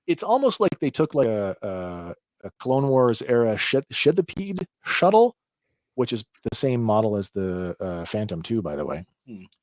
It's almost like they took like a Clone Wars era Shidapede shuttle, which is the same model as the Phantom 2, by the way,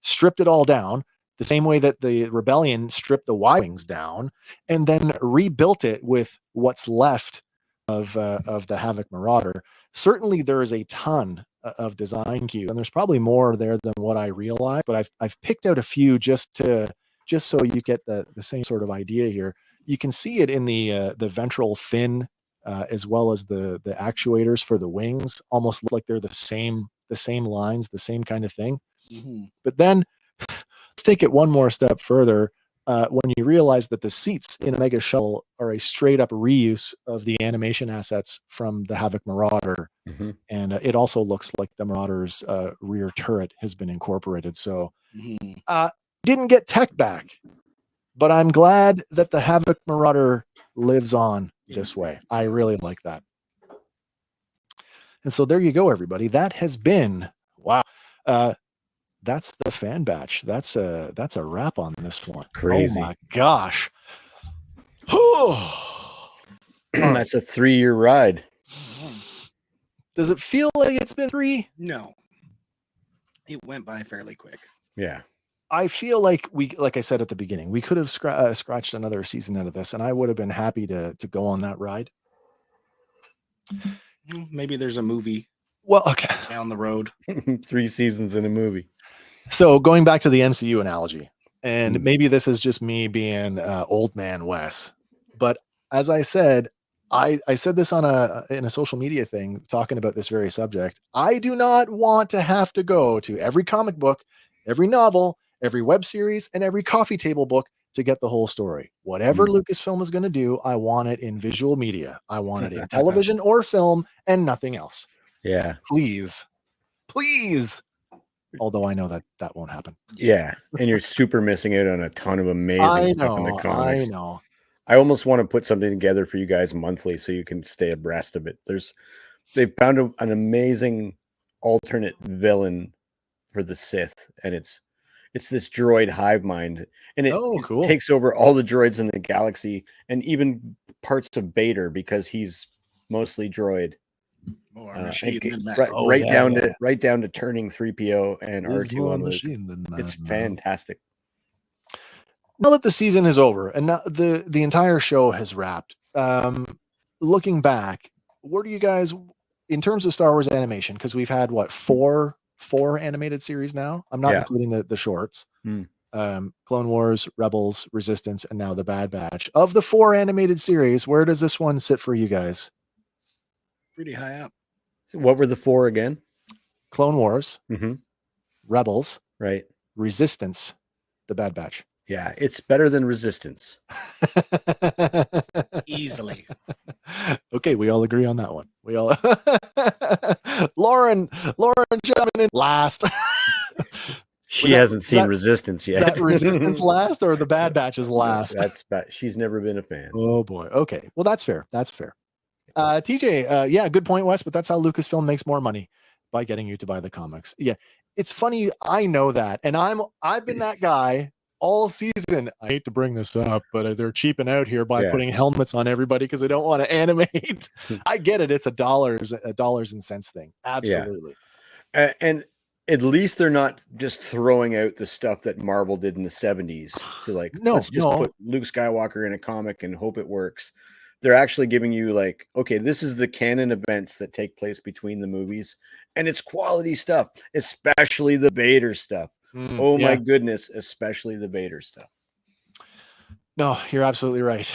stripped it all down the same way that the Rebellion stripped the Y-Wings down, and then rebuilt it with what's left of the Havoc Marauder. Certainly there is a ton of design cues, and there's probably more there than what I realize, but I've picked out a few just so you get the same sort of idea here. You can see it in the ventral fin, as well as the actuators for the wings, almost look like they're the same lines, the same kind of thing. But then let's take it one more step further. When you realize that the seats in a Mega Shuttle are a straight up reuse of the animation assets from the Havoc Marauder, and it also looks like the Marauder's rear turret has been incorporated. So didn't get tech back, but I'm glad that the Havoc Marauder lives on this way. I really like that. And so there you go, everybody. That has been, wow. That's the fan batch. That's a wrap on this one. Crazy. Oh my gosh. That's a 3-year ride. Does it feel like it's been 3? No. It went by fairly quick. Yeah. I feel like like I said at the beginning, we could have scratched another season out of this, and I would have been happy to go on that ride. Maybe there's a movie. Well, okay. Down the road. 3 seasons in a movie. So going back to the MCU analogy, and maybe this is just me being old man Wes, but as I said, I said this in a social media thing talking about this very subject. I do not want to have to go to every comic book, every novel, every web series, and every coffee table book to get the whole story. Whatever Lucasfilm is going to do, I want it in visual media. I want it in television or film and nothing else. Yeah. Please. Although I know that won't happen. Yeah. And you're super missing out on a ton of amazing stuff in the comics. I know. I almost want to put something together for you guys monthly so you can stay abreast of it. They've found an amazing alternate villain for the Sith, and it's this droid hive mind, and it takes over all the droids in the galaxy and even parts of Vader because he's mostly droid. More machine than man. Right down to turning 3PO and R2 on Luke. It's fantastic. Now that the season is over and now the entire show has wrapped, looking back, where do you guys, in terms of Star Wars animation, because we've had four animated series now? I'm not including the shorts. Clone Wars, Rebels, Resistance, and now the Bad Batch. Of the 4 animated series, where does this one sit for you guys? Pretty high up. What were the 4 again? Clone Wars, Rebels, right? Resistance, the Bad Batch. Yeah, it's better than Resistance. Easily. Okay, we all agree on that one. We all Lauren jumping in last. She hasn't seen Resistance yet. Is that Resistance last or the Bad Batch is last? That's bad. She's never been a fan. Oh boy. Okay. Well, that's fair. TJ, yeah, good point, Wes, but that's how Lucasfilm makes more money, by getting you to buy the comics. Yeah. It's funny, I know that. And I've been that guy all season. I hate to bring this up, but they're cheaping out here by putting helmets on everybody because they don't want to animate. I get it. It's a dollars and cents thing. Absolutely. Yeah. And at least they're not just throwing out the stuff that Marvel did in the 70s to let's just put Luke Skywalker in a comic and hope it works. They're actually giving you okay, this is the canon events that take place between the movies, and it's quality stuff, especially the Vader stuff. My goodness, especially the Vader stuff. No, you're absolutely right.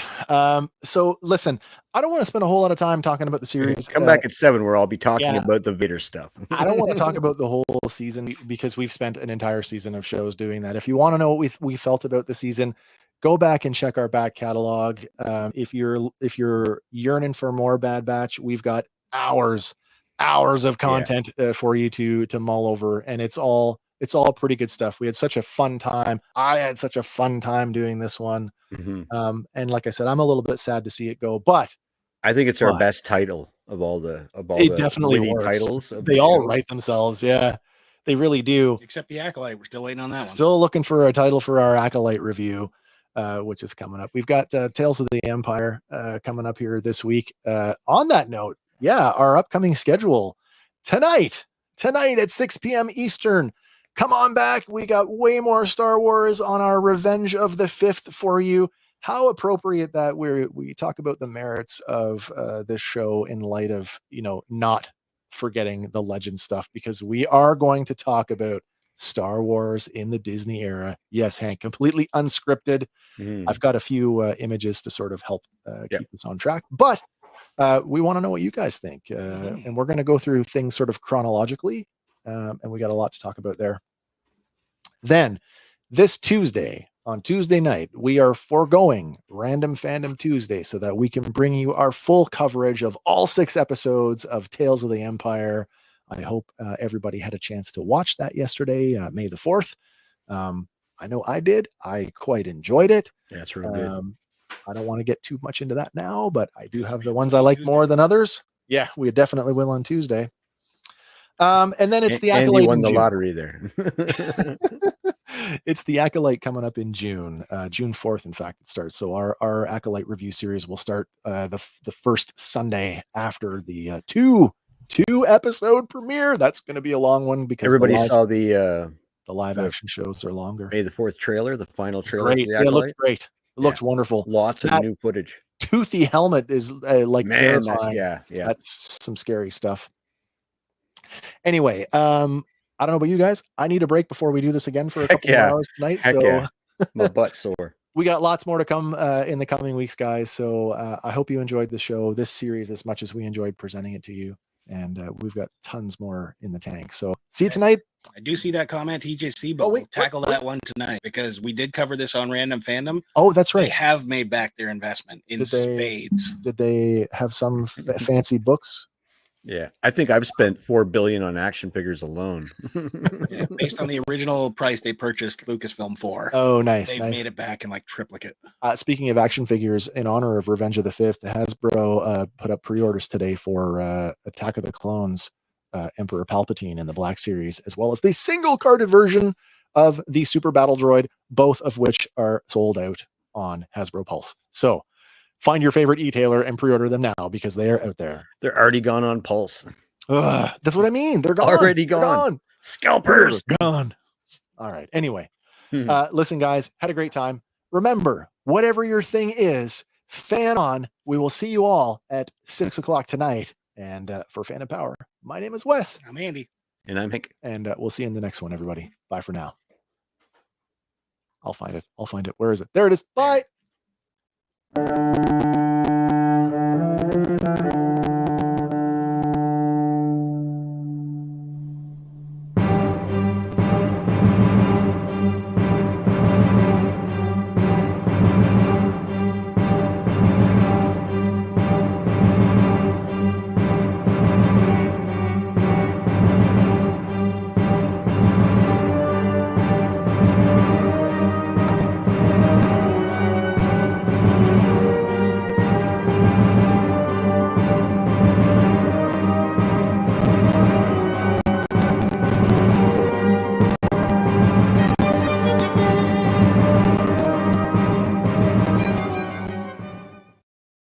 So listen, I don't want to spend a whole lot of time talking about the series. Come back at 7 where I'll be talking about the Vader stuff. I don't want to talk about the whole season because we've spent an entire season of shows doing that. If you want to know what we felt about the season, go back and check our back catalog. If you're yearning for more Bad Batch, we've got hours of content for you to mull over, and it's all pretty good stuff. We had such a fun time. I had such a fun time doing this one. And like I said, I'm a little bit sad to see it go, but I think it's our best title all the It definitely witty works. titles. Of They the all show. write themselves. Yeah, they really do. Except the Acolyte. We're still waiting on that one. Still looking for a title for our Acolyte review, which is coming up. We've got Tales of the Empire coming up here this week. On that note, yeah, our upcoming schedule tonight at 6 p.m. Eastern. Come on back. We got way more Star Wars on our Revenge of the Fifth for you. How appropriate that we talk about the merits of this show in light of, not forgetting the legend stuff, because we are going to talk about Star Wars in the Disney era. Yes, Hank, completely unscripted. I've got a few images to sort of help keep us on track, but we want to know what you guys think. And we're going to go through things sort of chronologically. And we got a lot to talk about there. Then this Tuesday, on Tuesday night, we are foregoing Random Fandom Tuesday so that we can bring you our full coverage of all 6 episodes of Tales of the Empire. I hope everybody had a chance to watch that yesterday, May the 4th. I know I did. I quite enjoyed it. That's real good. I don't want to get too much into that now, but I do have the ones I like more than others. Yeah, we definitely will on Tuesday. And then it's the Acolyte. Andy won the lottery there. It's the Acolyte coming up in June, June 4th. In fact, it starts. So our Acolyte review series will start the first Sunday after the two episode premiere. That's going to be a long one because everybody saw the live action shows are longer. May the 4th trailer, the final trailer. Great. It looks great. It looks wonderful. Lots of new footage. Toothy helmet is terrifying. Yeah. That's some scary stuff. Anyway, I don't know about you guys. I need a break before we do this again for a couple more hours tonight. My butt's sore. We got lots more to come in the coming weeks, guys. So I hope you enjoyed the show, this series, as much as we enjoyed presenting it to you. And we've got tons more in the tank. So see you tonight. I do see that comment, TJC, but we'll tackle that one tonight because we did cover this on Random Fandom. Oh, that's right. They have made back their investment in spades. Did they have some fancy books? Yeah, I think I've spent $4 billion on action figures alone. Based on the original price they purchased Lucasfilm for. Oh, nice. They've made it back in like triplicate. Speaking of action figures, in honor of Revenge of the Fifth, Hasbro put up pre-orders today for Attack of the Clones, Emperor Palpatine in the Black Series, as well as the single-carded version of the Super Battle Droid, both of which are sold out on Hasbro Pulse. So find your favorite e-tailer and pre-order them now because they are out there. They're already gone on Pulse. That's what I mean. They're gone. Already gone. Scalpers. They're gone. All right. Anyway, listen, guys, had a great time. Remember, whatever your thing is, fan on. We will see you all at 6:00 tonight. And for Fan and Power, my name is Wes. I'm Andy. And I'm Hank. And we'll see you in the next one, everybody. Bye for now. I'll find it. Where is it? There it is. Bye.